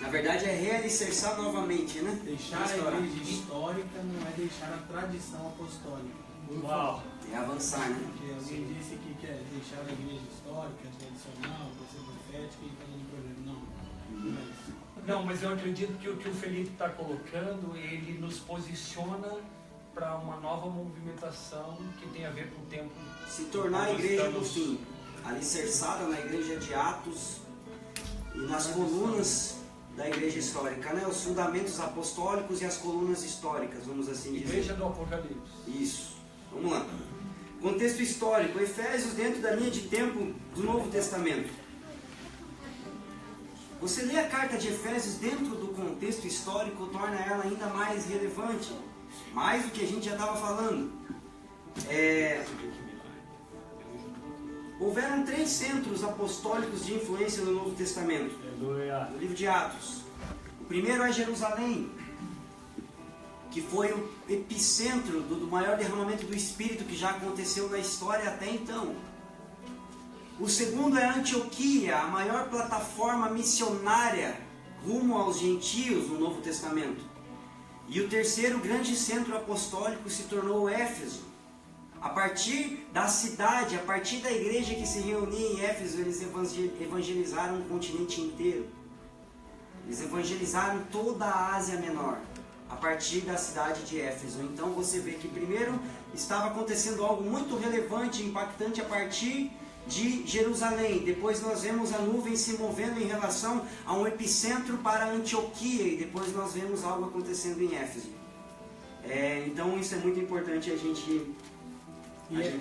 Na verdade, é realicerçar novamente, né? Deixar a igreja histórica não é deixar a tradição apostólica. Uau! É avançar, né? Porque alguém disse que quer deixar a igreja histórica, tradicional, para ser profética e fazendo problema. Não é isso. Não, mas eu acredito que o que o Felipe está colocando, ele nos posiciona para uma nova movimentação que tem a ver com o tempo. Se tornar a igreja do fim, alicerçada na igreja de Atos e nas colunas da igreja histórica, né? Os fundamentos apostólicos e as colunas históricas, vamos assim dizer. Igreja do Apocalipse. Isso. Vamos lá. Contexto histórico. Efésios dentro da linha de tempo do Novo Testamento. Você lê a carta de Efésios dentro do contexto histórico, torna ela ainda mais relevante. Mais do que a gente já estava falando. Houveram 3 centros apostólicos de influência no Novo Testamento. No livro de Atos. O primeiro é Jerusalém, que foi o epicentro do maior derramamento do Espírito que já aconteceu na história até então. O segundo é Antioquia, a maior plataforma missionária rumo aos gentios no Novo Testamento. E o terceiro grande centro apostólico se tornou Éfeso. A partir da cidade, a partir da igreja que se reunia em Éfeso, eles evangelizaram o continente inteiro. Eles evangelizaram toda a Ásia Menor, a partir da cidade de Éfeso. Então você vê que primeiro estava acontecendo algo muito relevante, impactante a partir de Jerusalém. Depois nós vemos a nuvem se movendo em relação a um epicentro para Antioquia, e depois nós vemos algo acontecendo em Éfeso. Então isso é muito importante a gente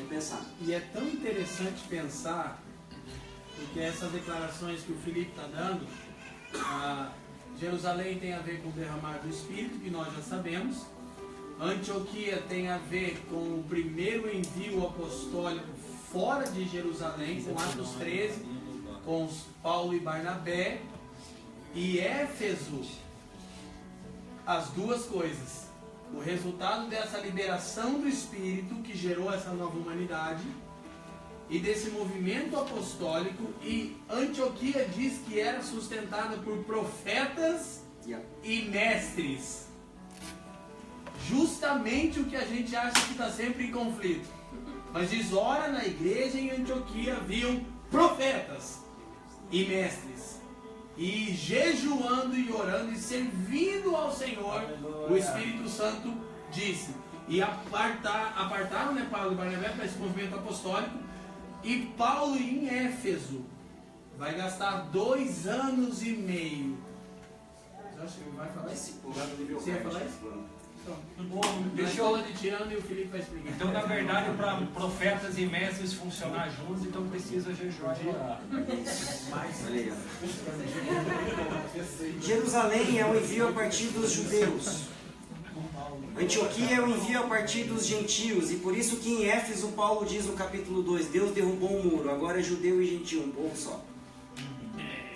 pensar. E é tão interessante pensar, porque essas declarações que o Felipe está dando, Jerusalém tem a ver com o derramar do Espírito, que nós já sabemos. Antioquia tem a ver com o primeiro envio apostólico fora de Jerusalém, com Atos 13, com Paulo e Barnabé. E Éfeso, as duas coisas. O resultado dessa liberação do Espírito que gerou essa nova humanidade e desse movimento apostólico. E Antioquia diz que era sustentada por profetas e mestres. Justamente o que a gente acha que está sempre em conflito. Mas diz, ora, na igreja em Antioquia haviam profetas e mestres. E jejuando e orando e servindo ao Senhor, o Espírito Santo disse. E apartaram, né, Paulo e Barnabé para esse movimento apostólico. E Paulo em Éfeso vai gastar 2 anos e meio. Você acha que vai falar isso? Você ia falar isso? Deixa eu de Tiano e o Felipe vai explicar. Então, na verdade, para profetas e mestres funcionar juntos, então precisa jejuar e orar. Jerusalém é o envio a partir dos judeus. Antioquia é o envio a partir dos gentios. E por isso que em Éfeso Paulo diz no capítulo 2, Deus derrubou um muro, agora é judeu e gentio, um povo só.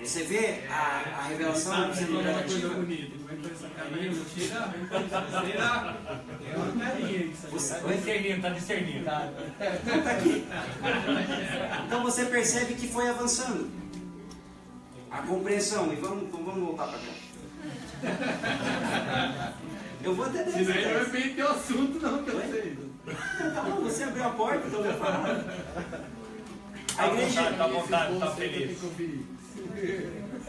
Você vê a revelação coisa bonita. Como é que essa carinha? É uma carinha isso. Está discernindo. Tá aqui. Então você percebe que foi avançando a compreensão. E vamos voltar para cá. Eu vou até descer. Senão não é bem teu assunto, não, que eu sei. Tá bom, você abriu a porta, então eu vou falar. A igreja. Tá à vontade, está feliz.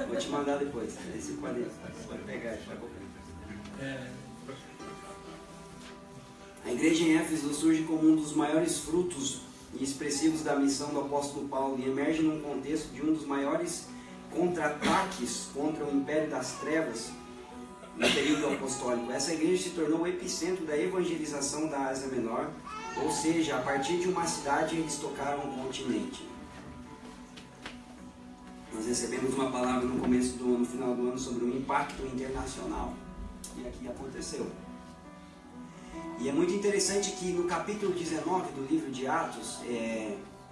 Vou te mandar depois. Esse quadrinho. Pode pegar, tá bom. A igreja em Éfeso surge como um dos maiores frutos e expressivos da missão do apóstolo Paulo e emerge num contexto de um dos maiores contra-ataques contra o império das trevas no período apostólico. Essa igreja se tornou o epicentro da evangelização da Ásia Menor, ou seja, a partir de uma cidade eles tocaram o continente. Nós recebemos uma palavra no começo do ano, no final do ano, sobre o impacto internacional. E aqui aconteceu. E é muito interessante que no capítulo 19 do livro de Atos,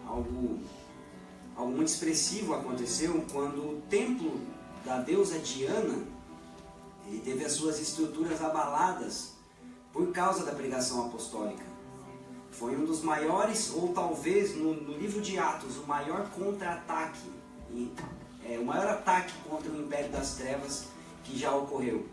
algo muito expressivo aconteceu quando o templo da deusa Diana teve as suas estruturas abaladas por causa da pregação apostólica. Foi um dos maiores, ou talvez no livro de Atos, o maior contra-ataque, o maior ataque contra o império das trevas que já ocorreu.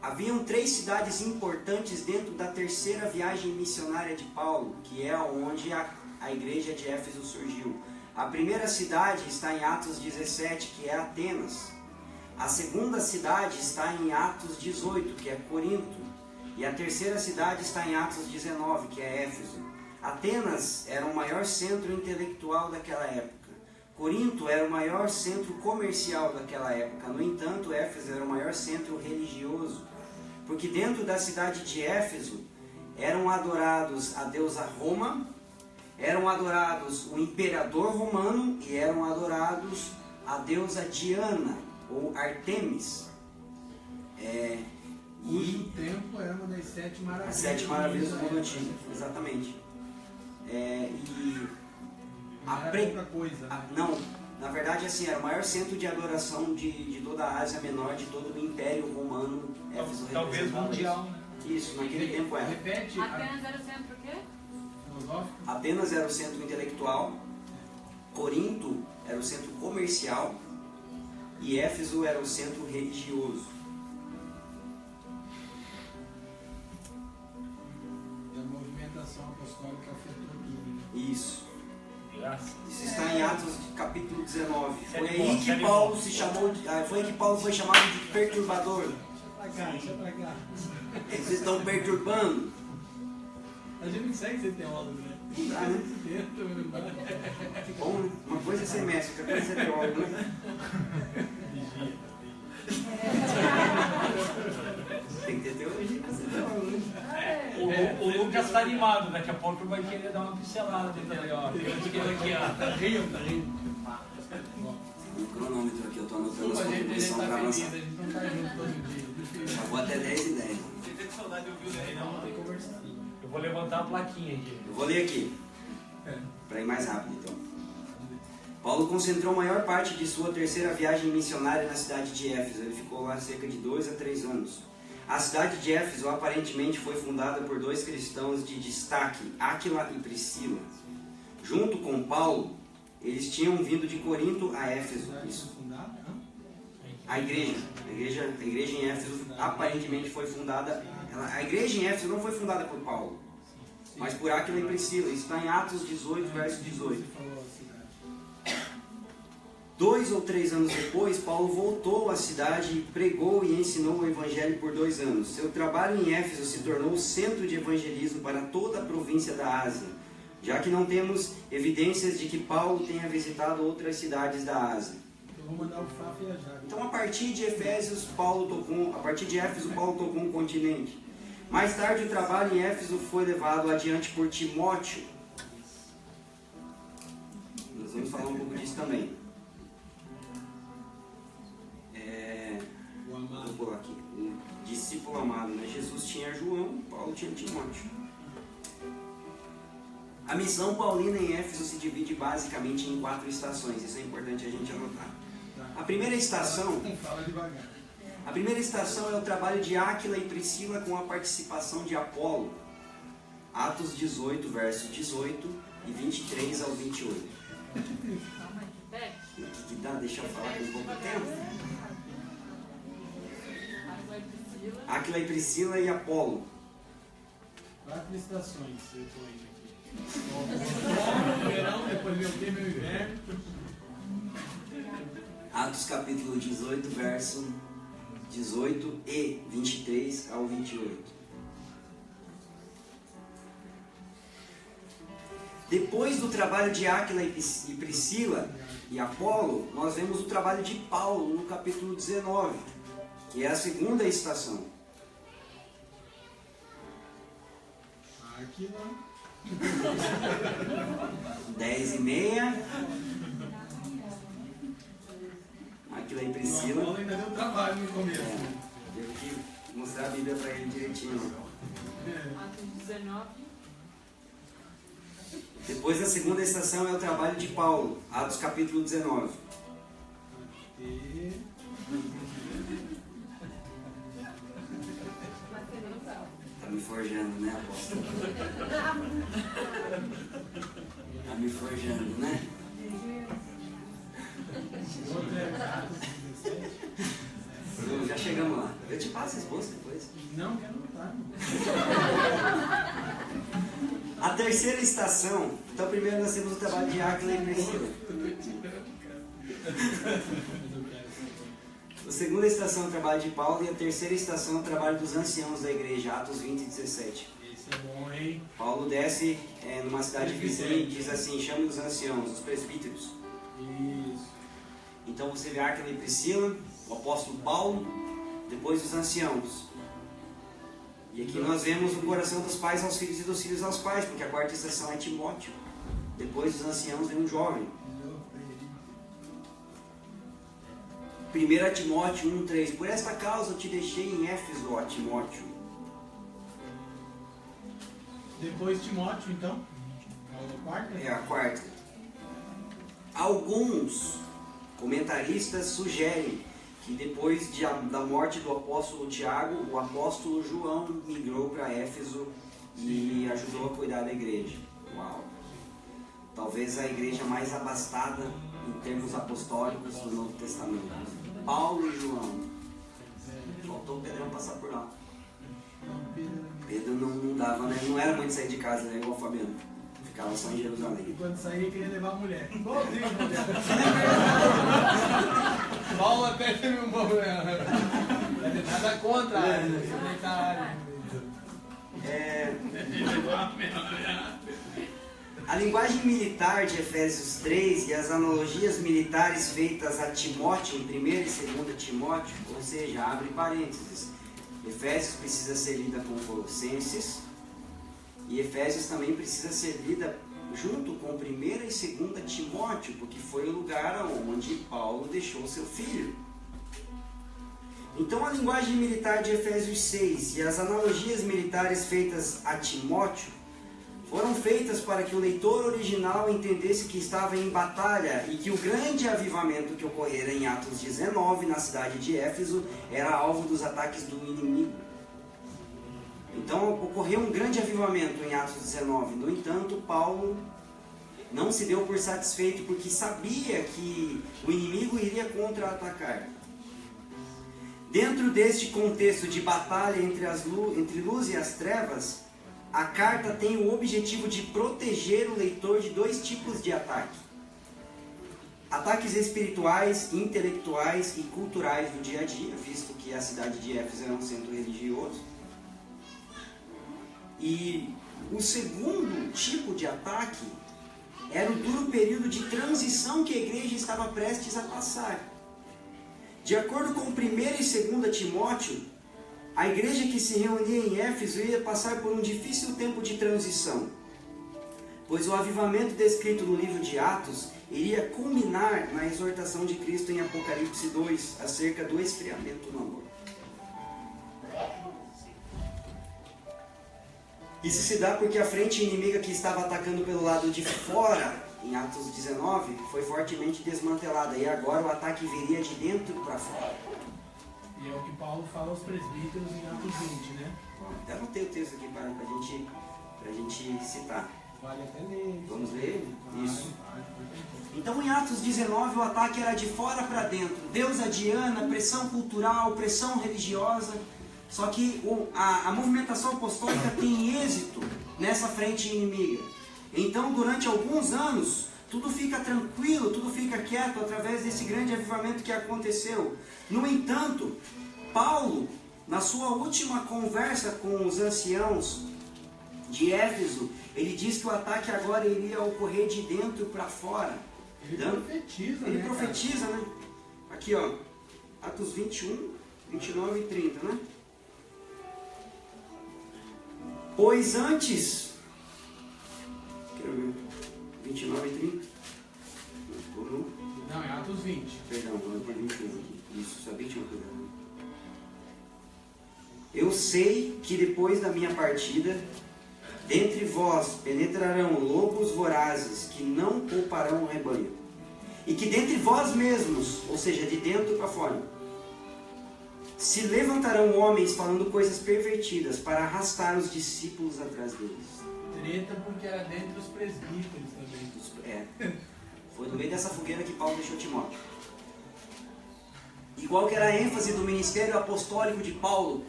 Haviam 3 cidades importantes dentro da terceira viagem missionária de Paulo, que é onde a igreja de Éfeso surgiu. A primeira cidade está em Atos 17, que é Atenas. A segunda cidade está em Atos 18, que é Corinto. E a terceira cidade está em Atos 19, que é Éfeso. Atenas era o maior centro intelectual daquela época. Corinto era o maior centro comercial daquela época. No entanto, Éfeso era o maior centro religioso. Porque dentro da cidade de Éfeso eram adorados a deusa Roma, eram adorados o imperador romano e eram adorados a deusa Diana ou Artemis. Cujo tempo era uma das 7 maravilhas. As 7 maravilhas do mundo antigo, exatamente. E Não era outra coisa, né? não, na verdade assim, era o maior centro de adoração de toda a Ásia Menor, de todo o Império Romano. Éfeso Talvez representava mundial, né? Isso, naquele tempo era. Repete. Apenas era o centro o quê? Filosófico. Atenas era o centro intelectual, Corinto era o centro comercial e Éfeso era o centro religioso. E a movimentação apostólica afetou tudo, né? Isso. Graças. Isso está em Atos capítulo 19. Foi Sério, aí que sério, Paulo bom. se chamou, foi aí que Paulo foi chamado de perturbador. Deixa pra cá. Eles estão perturbando. A gente não consegue ser teólogo, né? Não dá, né? Bom, né? Uma coisa é ser mestre, outra coisa é ser teólogo, né? Tem que ter teologia para ser teólogo, né? O Lucas está animado, daqui a pouco vai querer dar uma pincelada dentro ali, ó. Aqui, ó. Tá rindo. O cronômetro aqui, eu estou anotando as A gente contribuições tá para feliz, a avançar. gente não tá junto todo dia. Já vou até 10 e 10. Não tem conversado. Eu vou levantar a plaquinha aqui. Eu vou ler aqui, para ir mais rápido então. Paulo concentrou a maior parte de sua terceira viagem missionária na cidade de Éfeso. Ele ficou lá cerca de 2 a 3 anos. A cidade de Éfeso aparentemente foi fundada por 2 cristãos de destaque, Áquila e Priscila. Junto com Paulo, eles tinham vindo de Corinto a Éfeso. Isso. A igreja em Éfeso aparentemente foi fundada. A igreja em Éfeso não foi fundada por Paulo, mas por Áquila e Priscila. Isso está em Atos 18, verso 18. 2 ou 3 anos depois, Paulo voltou à cidade, pregou e ensinou o evangelho por 2 anos. Seu trabalho em Éfeso se tornou centro de evangelismo para toda a província da Ásia, já que não temos evidências de que Paulo tenha visitado outras cidades da Ásia. Eu vou mandar o Fá viajar. Então, a partir de Éfeso, Paulo tocou um continente. Mais tarde, o trabalho em Éfeso foi levado adiante por Timóteo. Nós vamos falar um pouco disso também. Vou pular aqui. O discípulo amado, né? Jesus tinha João, Paulo tinha Timóteo. A missão paulina em Éfeso se divide basicamente em 4 estações. Isso é importante a gente anotar. A primeira estação Fala devagar. A primeira estação é o trabalho de Áquila e Priscila com a participação de Apolo. Atos 18, verso 18 e 23 ao 28. Calma aí, O que dá? Deixa eu falar com um pouco tempo. Áquila e Priscila e Apolo. 4 estações eu tô indo aqui. Verão, depois meu tempo e inverno. Atos capítulo 18, verso 18 e 23 ao 28. Depois do trabalho de Áquila e Priscila e Apolo, nós vemos o trabalho de Paulo no capítulo 19, que é a segunda estação. Aqui não. 10h30. Áquila e O Priscila. Apolo ainda deu trabalho no começo. Teve que mostrar a Bíblia para ele direitinho. Atos 19. Depois da segunda estação é o trabalho de Paulo, Atos capítulo 19. E... Tá me forjando, né, apóstolo? Tá me forjando, né? Já chegamos lá. Eu te passo a esposa depois. Não, quero lutar. A terceira estação. Então, primeiro nós temos o trabalho de Áquila e Priscila. A segunda estação é o trabalho de Paulo e a terceira estação é o trabalho dos anciãos da igreja, Atos 20 e 17. Esse é bom, hein? Paulo desce numa cidade vizinha e diz assim: chame os anciãos, os presbíteros. Isso. Então você vê Áquila e Priscila, o apóstolo Paulo, depois os anciãos. E aqui nós vemos o coração dos pais aos filhos e dos filhos aos pais, porque a quarta estação é Timóteo. Depois dos anciãos vem um jovem. 1 Timóteo 1,3. Por esta causa eu te deixei em Éfeso, ó Timóteo. Depois Timóteo, então. É a quarta? É a quarta. Alguns comentaristas sugerem que depois da morte do apóstolo Tiago, o apóstolo João migrou para Éfeso e ajudou a cuidar da igreja. Uau! Talvez a igreja mais abastada em termos apostólicos do Novo Testamento. Paulo e João. Faltou o Pedrão passar por lá. Pedro não dava, né? Não era muito sair de casa, né? Igual o Fabiano. Ficava só em Jerusalém. E quando saía, queria levar a mulher. Igualzinho, mulher. Paulo até teve uma mulher. Nada contra. A linguagem militar de Efésios 3 e as analogias militares feitas a Timóteo, em 1 e 2 Timóteo, ou seja, abre parênteses, Efésios precisa ser lida com Colossenses, e Efésios também precisa ser lida junto com 1 e 2 Timóteo, porque foi o lugar onde Paulo deixou seu filho. Então a linguagem militar de Efésios 6 e as analogias militares feitas a Timóteo foram feitas para que o leitor original entendesse que estava em batalha e que o grande avivamento que ocorrera em Atos 19, na cidade de Éfeso, era alvo dos ataques do inimigo. Então ocorreu um grande avivamento em Atos 19. No entanto, Paulo não se deu por satisfeito porque sabia que o inimigo iria contra-atacar. Dentro deste contexto de batalha entre luz e as trevas, a carta tem o objetivo de proteger o leitor de dois tipos de ataque. Ataques espirituais, intelectuais e culturais do dia a dia, visto que a cidade de Éfeso era um centro religioso. E o segundo tipo de ataque era o duro período de transição que a igreja estava prestes a passar. De acordo com 1 e 2 Timóteo, a igreja que se reunia em Éfeso ia passar por um difícil tempo de transição, pois o avivamento descrito no livro de Atos iria culminar na exortação de Cristo em Apocalipse 2, acerca do esfriamento no amor. Isso se dá porque a frente inimiga que estava atacando pelo lado de fora, em Atos 19, foi fortemente desmantelada, e agora o ataque viria de dentro para fora. E é o que Paulo fala aos presbíteros em Atos 20, né? Até anotei o texto aqui para a gente citar. Vale até ler. Vamos ler? Isso. Então em Atos 19 o ataque era de fora para dentro. Deusa Diana, pressão cultural, pressão religiosa. Só que a movimentação apostólica tem êxito nessa frente inimiga. Então durante alguns anos tudo fica tranquilo, tudo fica quieto através desse grande avivamento que aconteceu. No entanto, Paulo, na sua última conversa com os anciãos de Éfeso, ele diz que o ataque agora iria ocorrer de dentro para fora. Ele profetiza, né? Aqui, ó, Atos 21, 29 e 30, né? Pois antes... Quero ver... 29 e 30? Não, é Atos 20. Perdão, eu tenho 21 aqui. Isso, só 21. Eu sei que depois da minha partida, dentre vós penetrarão lobos vorazes que não pouparão o rebanho. E que dentre vós mesmos, ou seja, de dentro para fora, se levantarão homens falando coisas pervertidas para arrastar os discípulos atrás deles. Treta porque era dentro dos presbíteros também. Foi no meio dessa fogueira que Paulo deixou Timóteo. Igual que era a ênfase do ministério apostólico de Paulo,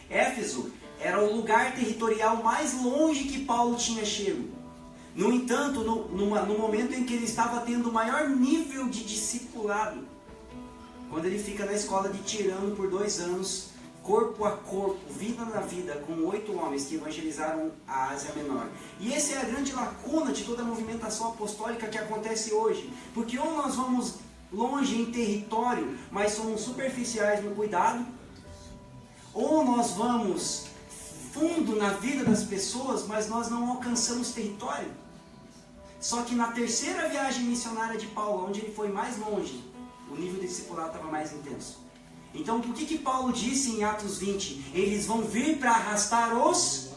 Éfeso era o lugar territorial mais longe que Paulo tinha chego. No entanto, no momento em que ele estava tendo o maior nível de discipulado, quando ele fica na escola de Tirano por 2 anos, corpo a corpo, vida na vida, com 8 homens que evangelizaram a Ásia Menor. E essa é a grande lacuna de toda a movimentação apostólica que acontece hoje. Porque ou nós vamos longe em território, mas somos superficiais no cuidado, ou nós vamos fundo na vida das pessoas, mas nós não alcançamos território. Só que na terceira viagem missionária de Paulo, onde ele foi mais longe, o nível de discipulado estava mais intenso. Então, por que Paulo disse em Atos 20, eles vão vir para arrastar os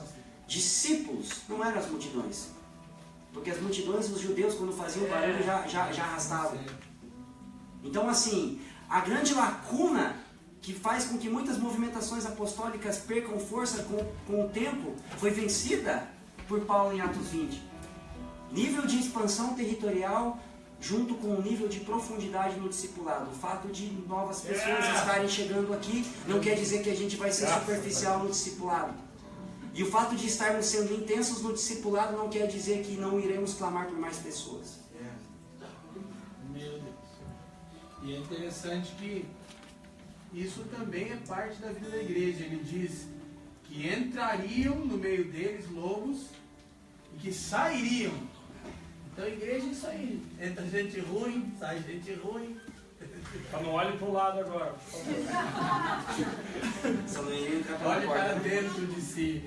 discípulos, não eram as multidões? Porque as multidões, os judeus, quando faziam barulho, já arrastavam. Então, assim, a grande lacuna que faz com que muitas movimentações apostólicas percam força com o tempo, foi vencida por Paulo em Atos 20. Nível de expansão territorial junto com o nível de profundidade no discipulado. O fato de novas pessoas estarem chegando aqui não quer dizer que a gente vai ser superficial no discipulado. E o fato de estarmos sendo intensos no discipulado não quer dizer que não iremos clamar por mais pessoas. Meu Deus. E é interessante que isso também é parte da vida da igreja. Ele diz que entrariam no meio deles lobos e que sairiam. Então a igreja é isso aí. Entra gente ruim, sai gente ruim. Então não olhe para o lado agora, por favor. Só não iria entrar pela Olhe porta. para dentro de si.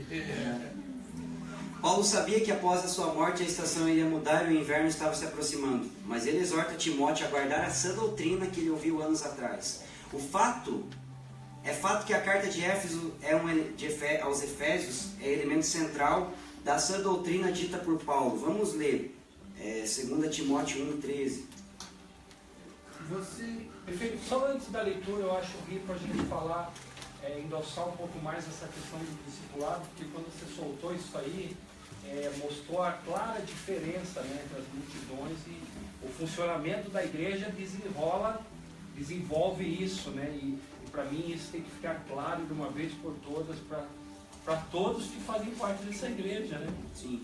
Paulo sabia que após a sua morte a estação iria mudar e o inverno estava se aproximando. Mas ele exorta Timóteo a guardar a sã doutrina que ele ouviu anos atrás. O fato que a carta de Éfeso aos Efésios é elemento central da sã doutrina dita por Paulo. Vamos ler 2 Timóteo 1,13. Prefeito, só antes da leitura, eu acho rico a gente falar, endossar um pouco mais essa questão do discipulado, porque quando você soltou isso aí, mostrou a clara diferença, né, entre as multidões e o funcionamento da igreja desenvolve isso, né? E para mim isso tem que ficar claro de uma vez por todas para todos que fazem parte dessa igreja, né? Sim.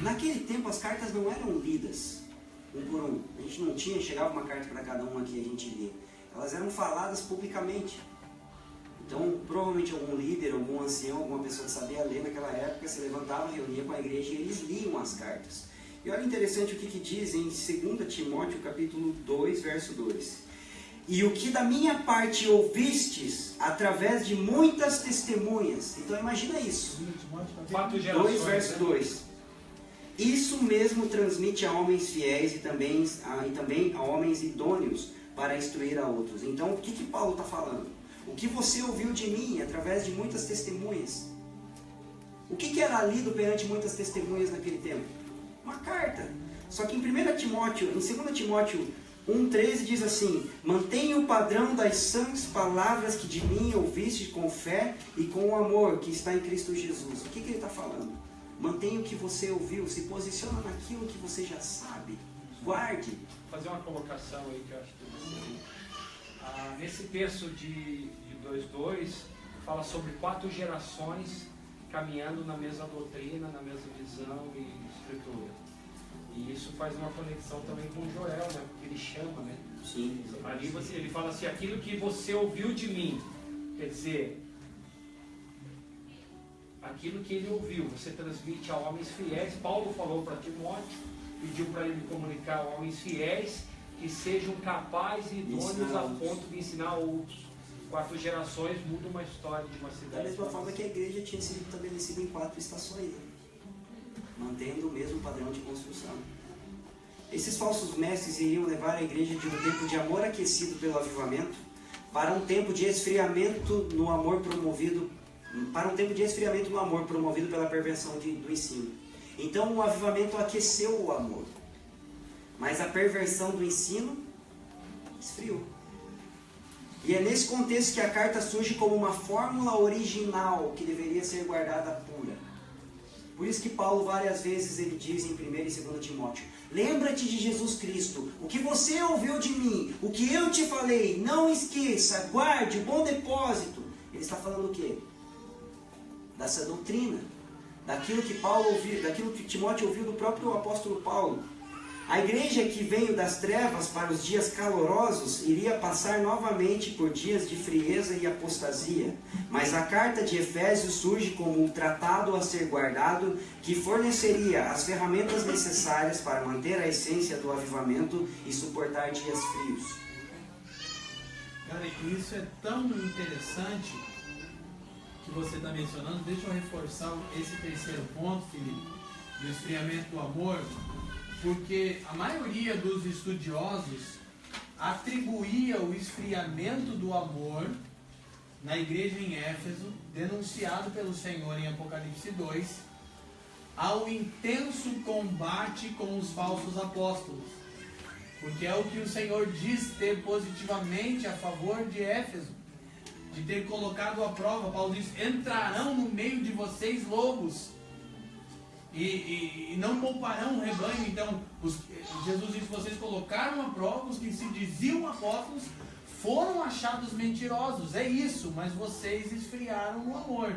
Naquele tempo as cartas não eram lidas um por um. A gente não tinha, chegava uma carta para cada um aqui e a gente lia. Elas eram faladas publicamente. Então, provavelmente algum líder, algum ancião, alguma pessoa que sabia ler naquela época se levantava, reunia com a igreja e eles liam as cartas. E olha interessante o que diz em 2 Timóteo capítulo 2, verso 2. E o que da minha parte ouvistes através de muitas testemunhas. Então imagina isso. 2 verso 2. Isso mesmo transmite a homens fiéis e também a homens idôneos para instruir a outros. Então o que Paulo está falando? O que você ouviu de mim através de muitas testemunhas? O que era lido perante muitas testemunhas naquele tempo? Uma carta. Só que em 2 Timóteo 1,13 diz assim: mantenha o padrão das sãs palavras que de mim ouviste com fé e com o amor que está em Cristo Jesus. O que ele está falando? Mantenha o que você ouviu, se posiciona naquilo que você já sabe. Guarde. Vou fazer uma colocação aí que eu acho interessante. Nesse texto de 2:2 fala sobre 4 gerações caminhando na mesma doutrina, na mesma visão e escritura. E isso faz uma conexão também com Joel, né? Porque ele chama, né? Sim. Ali ele fala assim, aquilo que você ouviu de mim, quer dizer, aquilo que ele ouviu, você transmite a homens fiéis. Paulo falou para Timóteo, pediu para ele comunicar a homens fiéis que sejam capazes e idôneos a ponto de ensinar outros. 4 gerações muda uma história de uma cidade. Da mesma forma que a igreja tinha sido estabelecida em 4 estações, né? Mantendo o mesmo padrão de construção. Esses falsos mestres iriam levar a igreja de um tempo de amor aquecido pelo avivamento para um tempo de esfriamento no amor promovido pela perversão do ensino. Então o avivamento aqueceu o amor, mas a perversão do ensino esfriou. E é nesse contexto que a carta surge como uma fórmula original que deveria ser guardada pura. Por isso que Paulo várias vezes ele diz em 1 e 2 Timóteo: lembra-te de Jesus Cristo, o que você ouviu de mim, o que eu te falei, não esqueça, guarde o bom depósito. Ele está falando o quê? Dessa doutrina, daquilo que Paulo ouviu, daquilo que Timóteo ouviu do próprio apóstolo Paulo. A igreja que veio das trevas para os dias calorosos iria passar novamente por dias de frieza e apostasia. Mas a carta de Efésios surge como um tratado a ser guardado que forneceria as ferramentas necessárias para manter a essência do avivamento e suportar dias frios. Cara, isso é tão interessante que você está mencionando. Deixa eu reforçar esse terceiro ponto, Felipe, do esfriamento do amor, porque a maioria dos estudiosos atribuía o esfriamento do amor na igreja em Éfeso, denunciado pelo Senhor em Apocalipse 2, ao intenso combate com os falsos apóstolos. Porque é o que o Senhor diz ter positivamente a favor de Éfeso, de ter colocado à prova. Paulo diz: entrarão no meio de vocês lobos e não pouparão o rebanho. Então Jesus diz: vocês colocaram à prova, os que se diziam apóstolos foram achados mentirosos. É isso, mas vocês esfriaram no amor.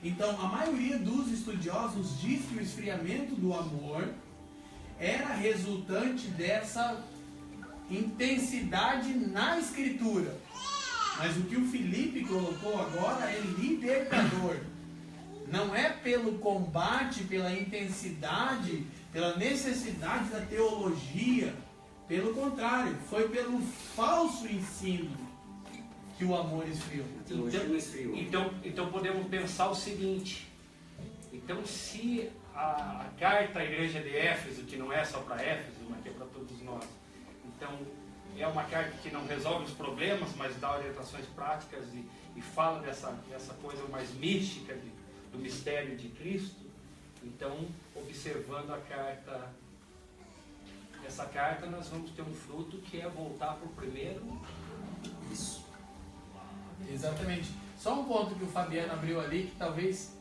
Então a maioria dos estudiosos diz que o esfriamento do amor era resultante dessa intensidade na Escritura. Mas o que o Felipe colocou agora é libertador. Não é pelo combate, pela intensidade, pela necessidade da teologia. Pelo contrário, foi pelo falso ensino que o amor esfriou. Então podemos pensar o seguinte. Então, se a carta à igreja de Éfeso, que não é só para Éfeso, mas que é para todos nós, então é uma carta que não resolve os problemas, mas dá orientações práticas e fala dessa coisa mais mística do mistério de Cristo. Então, observando essa carta, nós vamos ter um fruto que é voltar para o primeiro. Isso. Exatamente. Só um ponto que o Fabiano abriu ali, que talvez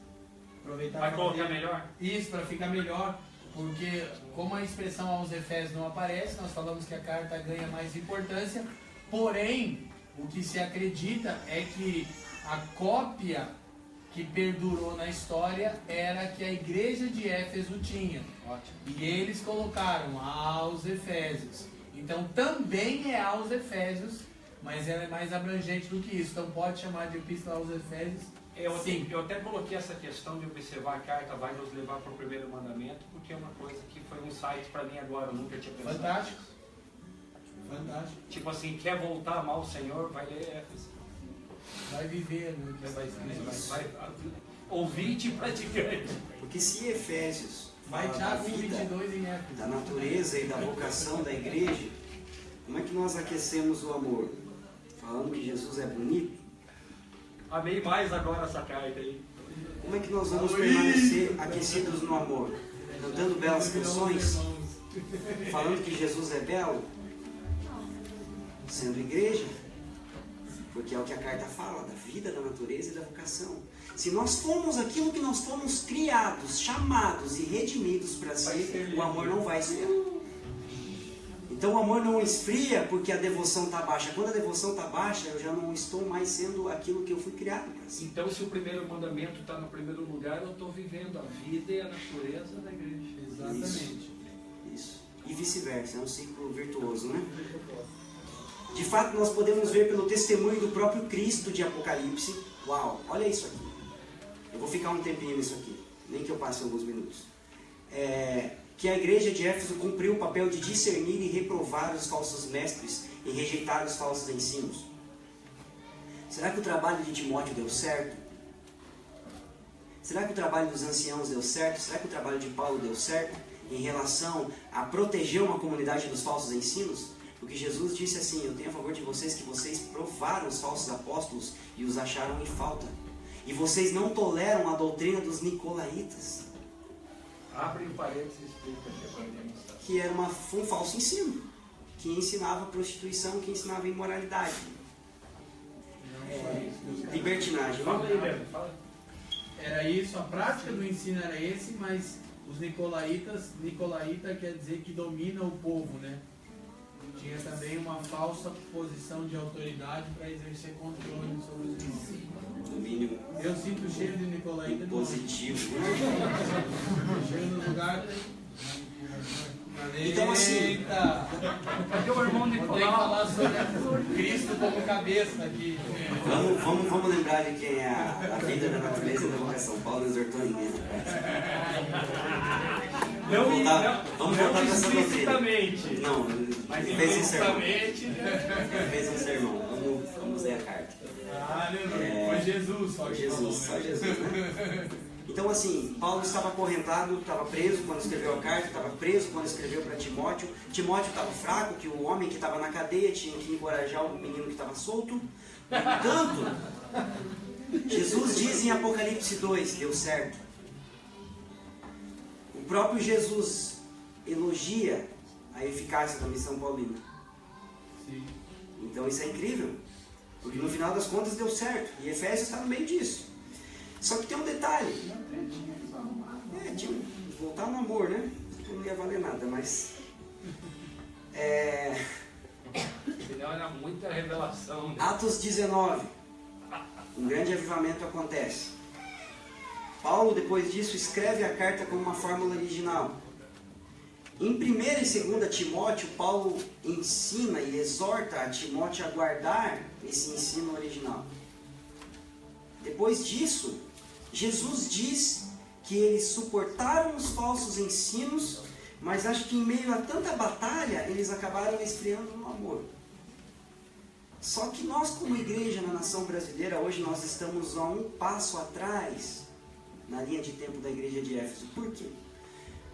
aproveitar. Vai colocar melhor? Isso, para ficar melhor. Porque como a expressão aos Efésios não aparece, nós falamos que a carta ganha mais importância. Porém, o que se acredita é que a cópia que perdurou na história era que a igreja de Éfeso tinha. Ótimo. E eles colocaram aos Efésios. Então também é aos Efésios, mas ela é mais abrangente do que isso. Então pode chamar de epístola aos Efésios. Sim. Eu até coloquei essa questão de observar a carta vai nos levar para o primeiro mandamento, porque é uma coisa que foi um insight para mim agora, eu nunca tinha pensado. Fantástico. Fantástico. Tipo assim, quer voltar a amar o Senhor, vai ler Éfeso. Vai viver, né? Vai ouvinte e praticante. Porque se Efésios Vai fala Tiago da vida, 22 em Éfeso. da natureza e da vocação da igreja, como é que nós aquecemos o amor? Falando que Jesus é bonito? Amei mais agora essa carta aí. Como é que nós vamos permanecer aquecidos no amor? Cantando belas canções? Falando que Jesus é belo? Sendo igreja? Porque é o que a carta fala, da vida, da natureza e da vocação. Se nós formos aquilo que nós fomos criados, chamados e redimidos para ser, o amor não vai esfriar. Então o amor não esfria porque a devoção está baixa. Quando a devoção está baixa, eu já não estou mais sendo aquilo que eu fui criado para ser. Então, se o primeiro mandamento está no primeiro lugar, eu estou vivendo a vida e a natureza da igreja. Exatamente. Isso. E vice-versa, é um ciclo virtuoso, né? De fato, nós podemos ver pelo testemunho do próprio Cristo de Apocalipse. Uau, olha isso aqui. Eu vou ficar um tempinho nisso aqui, nem que eu passe alguns minutos. Que a igreja de Éfeso cumpriu o papel de discernir e reprovar os falsos mestres e rejeitar os falsos ensinos. Será que o trabalho de Timóteo deu certo? Será que o trabalho dos anciãos deu certo? Será que o trabalho de Paulo deu certo em relação a proteger uma comunidade dos falsos ensinos? Porque Jesus disse assim: eu tenho a favor de vocês que vocês provaram os falsos apóstolos e os acharam em falta. E vocês não toleram a doutrina dos nicolaítas. Abre o parênteses e explica aqui para demonstrar. Que era um falso ensino, que ensinava prostituição, que ensinava imoralidade, libertinagem. Fala aí, Bebe, fala. Era isso, a prática do ensino era esse, mas os nicolaíta quer dizer que domina o povo, né? Tinha também uma falsa posição de autoridade para exercer controle sobre os ensinos. Domínio. Eu sinto o cheiro de nicolaíta positivo. Cheiro no lugar. Então assim, Cadê o irmão Tem que Nicolau? falar sobre Cristo como cabeça aqui. vamos lembrar de quem é a vida da natureza e da vocação. Paulo exortou ninguém. Vamos voltar para essa doutrina. Explicitamente. Não, Mas ele fez um sermão. indiretamente, né? Ele fez um sermão. Vamos a carta. Aleluia. Foi Jesus só que falou, né? Só Jesus, né? Então assim, Paulo estava acorrentado, estava preso quando escreveu a carta, estava preso quando escreveu para Timóteo. Timóteo estava fraco, que o homem que estava na cadeia tinha que encorajar o menino que estava solto. No entanto, Jesus diz em Apocalipse 2, deu certo. O próprio Jesus elogia a eficácia da missão paulina. Sim. Então isso é incrível, porque no final das contas deu certo, e Efésios está no meio disso. Só que tem um detalhe, tinha que voltar no amor, né? Não ia valer nada, mas Senão era muita revelação, né? Atos 19, um grande avivamento acontece. Paulo, depois disso, escreve a carta com uma fórmula original. Em 1 e 2 Timóteo, Paulo ensina e exorta a Timóteo a guardar esse ensino original. Depois disso, Jesus diz que eles suportaram os falsos ensinos, mas acho que em meio a tanta batalha, eles acabaram esfriando no amor. Só que nós, como igreja na nação brasileira, hoje nós estamos a um passo atrás na linha de tempo da igreja de Éfeso. Por quê?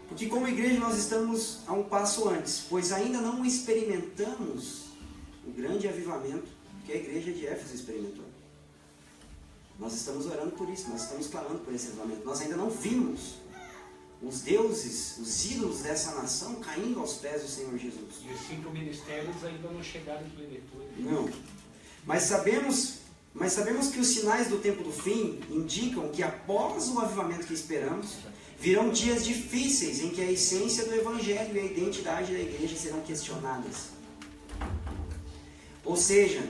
Porque como igreja nós estamos a um passo antes, pois ainda não experimentamos o grande avivamento que a igreja de Éfeso experimentou. Nós estamos orando por isso, nós estamos clamando por esse avivamento. Nós ainda não vimos os deuses, os ídolos dessa nação caindo aos pés do Senhor Jesus. E os 5 ministérios ainda não chegaram em plenitude. Não. Mas sabemos que os sinais do tempo do fim indicam que após o avivamento que esperamos, virão dias difíceis em que a essência do Evangelho e a identidade da igreja serão questionadas. Ou seja,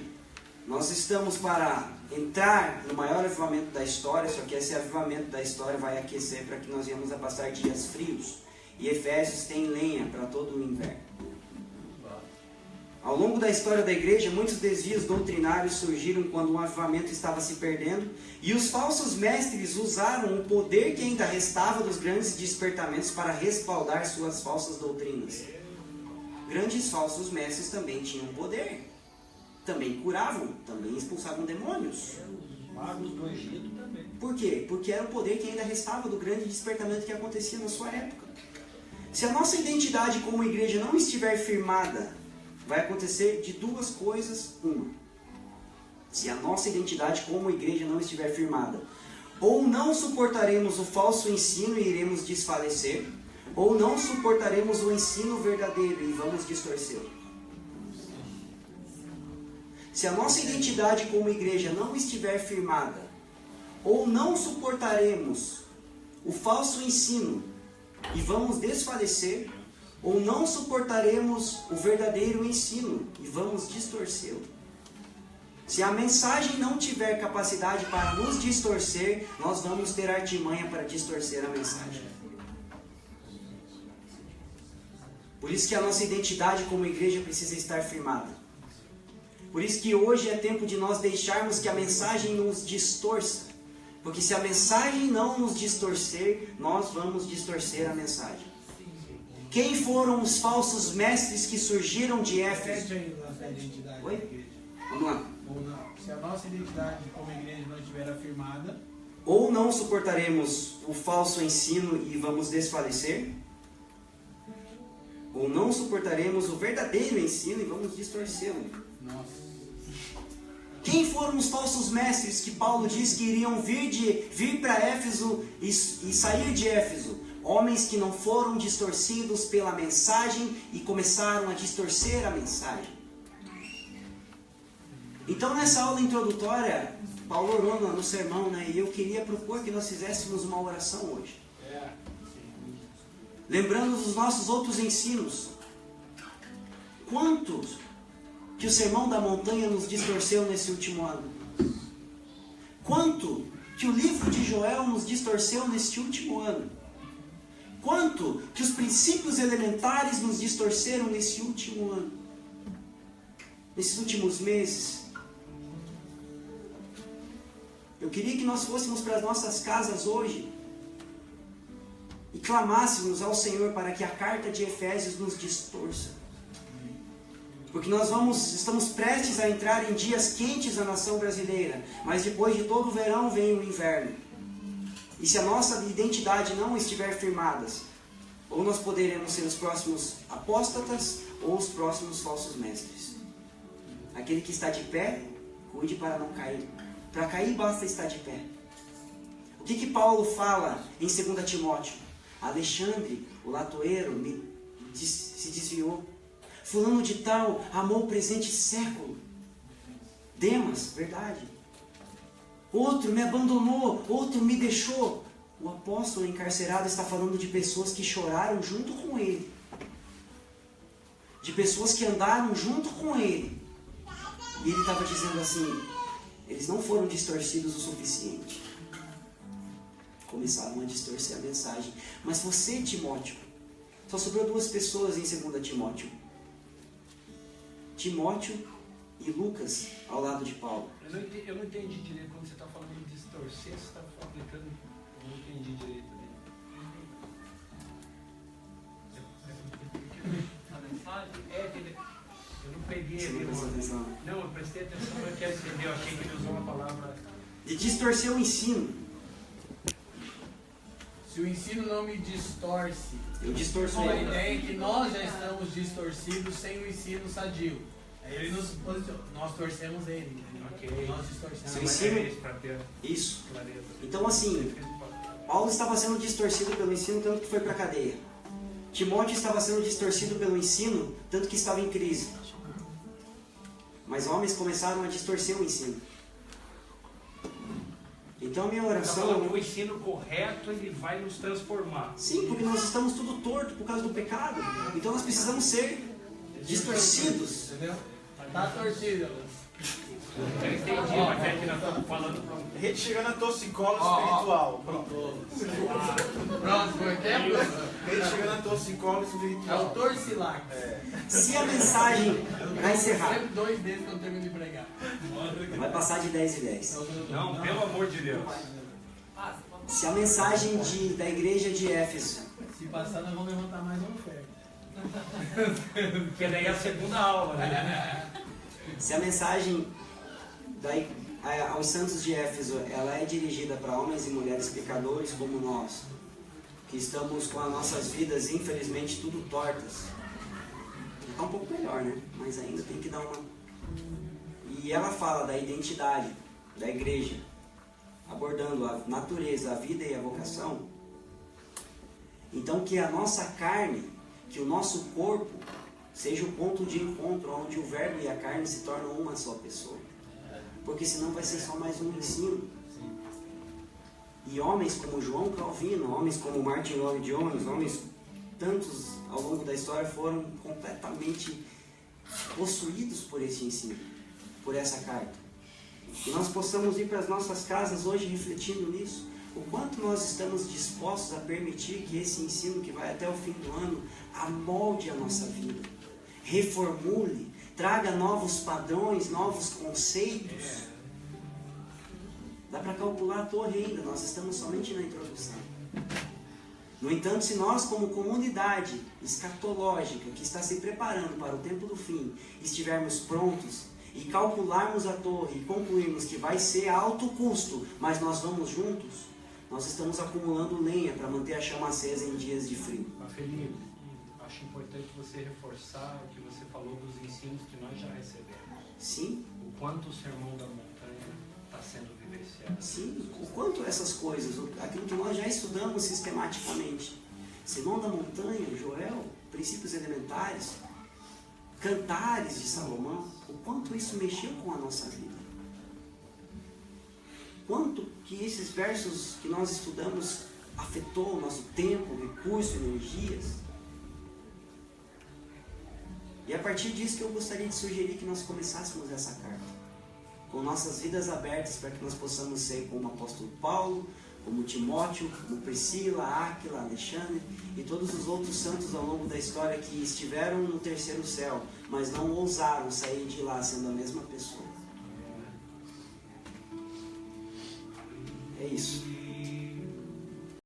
nós estamos para entrar no maior avivamento da história, só que esse avivamento da história vai aquecer para que nós venhamos a passar dias frios. E Efésios tem lenha para todo o inverno. Ao longo da história da igreja, muitos desvios doutrinários surgiram quando o avivamento estava se perdendo, e os falsos mestres usaram o poder que ainda restava dos grandes despertamentos para respaldar suas falsas doutrinas. Grandes falsos mestres também tinham poder, também curavam, também expulsavam demônios. Os magos do Egito também. Por quê? Porque era o poder que ainda restava do grande despertamento que acontecia na sua época. Se a nossa identidade como igreja não estiver firmada, vai acontecer de duas coisas, uma. Se a nossa identidade como igreja não estiver firmada, ou não suportaremos o falso ensino e iremos desfalecer, ou não suportaremos o ensino verdadeiro e vamos distorcê-lo. Se a nossa identidade como igreja não estiver firmada, ou não suportaremos o falso ensino e vamos desfalecer, ou não suportaremos o verdadeiro ensino e vamos distorcê-lo. Se a mensagem não tiver capacidade para nos distorcer, nós vamos ter artimanha para distorcer a mensagem. Por isso que a nossa identidade como igreja precisa estar firmada. Por isso que hoje é tempo de nós deixarmos que a mensagem nos distorça. Porque se a mensagem não nos distorcer, nós vamos distorcer a mensagem. Quem foram os falsos mestres que surgiram de Éfeso? Oi? Vamos lá. Ou não. Se a nossa identidade como igreja não estiver afirmada, Ou não suportaremos o falso ensino e vamos desfalecer, ou não suportaremos o verdadeiro ensino e vamos distorcê-lo. nossa. Quem foram os falsos mestres que Paulo diz que iriam vir para Éfeso e sair de Éfeso? Homens que não foram distorcidos pela mensagem e começaram a distorcer a mensagem. Então nessa aula introdutória, Paulo orou no sermão, né? E eu queria propor que nós fizéssemos uma oração hoje. Lembrando dos nossos outros ensinos. Quantos que o Sermão da Montanha nos distorceu nesse último ano? Quanto que o livro de Joel nos distorceu neste último ano? Quanto que os princípios elementares nos distorceram nesse último ano? Nesses últimos meses? Eu queria que nós fôssemos para as nossas casas hoje e clamássemos ao Senhor para que a carta de Efésios nos distorça. Porque estamos prestes a entrar em dias quentes na nação brasileira, mas depois de todo o verão vem o inverno. E se a nossa identidade não estiver firmada, ou nós poderemos ser os próximos apóstatas ou os próximos falsos mestres. Aquele que está de pé, cuide para não cair. Para cair basta estar de pé. O que Paulo fala em 2 Timóteo? Alexandre, o latoeiro, se desviou. Fulano de tal amou o presente século. Demas, verdade. Outro me abandonou, outro me deixou. O apóstolo encarcerado está falando de pessoas que choraram junto com ele. De pessoas que andaram junto com ele. E ele estava dizendo assim, eles não foram distorcidos o suficiente. Começaram a distorcer a mensagem. Mas você, Timóteo, só sobrou 2 pessoas em 2 Timóteo. Timóteo e Lucas ao lado de Paulo. Eu não entendi direito quando você está falando de distorcer, você está aplicando. Eu não entendi direito. Eu não peguei. Você não prestou atenção? Não, eu prestei atenção, eu quero entender. Eu achei que ele usou uma palavra. De distorcer o ensino. Se o ensino não me distorce, Eu distorço a ele. ideia é que nós já estamos distorcidos sem o ensino sadio. Aí ele nos posiciona, nós torcemos ele, Ok. nós distorcemos. Seu Mas ensino- é isso, para ter Isso. clareza. Então assim, Paulo estava sendo distorcido pelo ensino, tanto que foi para a cadeia. Timóteo estava sendo distorcido pelo ensino, tanto que estava em crise. Mas homens começaram a distorcer o ensino. Então a minha Você está falando oração... que o ensino correto ele vai nos transformar. Sim, porque nós estamos tudo torto por causa do pecado. Então nós precisamos ser distorcidos. Entendeu? Tá torcido, Lucas. Eu entendi, mas é que nós estamos falando para A gente chega na toxicóloga espiritual. Pronto. Pronto, foi tempo? A gente chega na toxicóloga É o espiritual. torcilac. Se a mensagem vai encerrar, Sempre 2 deles que eu termino de pregar. vai passar de 10 e 10. Não, pelo amor de Deus. Se a mensagem da igreja de Éfeso, Se passar, nós vamos levantar mais uma oferta. Porque daí é a segunda aula, né? se a mensagem aos santos de Éfeso, ela é dirigida para homens e mulheres pecadores como nós, que estamos com as nossas vidas, infelizmente, tudo tortas. Está um pouco melhor, né? Mas ainda tem que dar uma... E ela fala da identidade da igreja, abordando a natureza, a vida e a vocação. Então que a nossa carne, que o nosso corpo, seja o ponto de encontro onde o verbo e a carne se tornam uma só pessoa. Porque senão vai ser só mais um ensino. E homens como João Calvino, homens como Martin Lloyd-Jones, homens tantos ao longo da história foram completamente possuídos por esse ensino, por essa carta. Que nós possamos ir para as nossas casas hoje refletindo nisso. O quanto nós estamos dispostos a permitir que esse ensino que vai até o fim do ano amolde a nossa vida, reformule, traga novos padrões, novos conceitos. Dá para calcular a torre ainda, nós estamos somente na introdução. No entanto, se nós como comunidade escatológica que está se preparando para o tempo do fim, estivermos prontos e calcularmos a torre e concluirmos que vai ser a alto custo, mas nós vamos juntos, nós estamos acumulando lenha para manter a chama acesa em dias de frio. Felipe, acho importante você reforçar o que você falou dos ensinos que nós já recebemos. Sim, O quanto o Sermão da Montanha está sendo vivenciado. sim, o quanto essas coisas, aquilo que nós já estudamos sistematicamente. Sermão da Montanha, Joel, princípios elementares, cantares de Salomão, o quanto isso mexeu com a nossa vida. Quanto que esses versos que nós estudamos afetou o nosso tempo, recursos, energias. E a partir disso que eu gostaria de sugerir que nós começássemos essa carta, com nossas vidas abertas para que nós possamos ser como o apóstolo Paulo, como Timóteo, como Priscila, Áquila, Alexandre e todos os outros santos ao longo da história que estiveram no terceiro céu, mas não ousaram sair de lá sendo a mesma pessoa. É isso.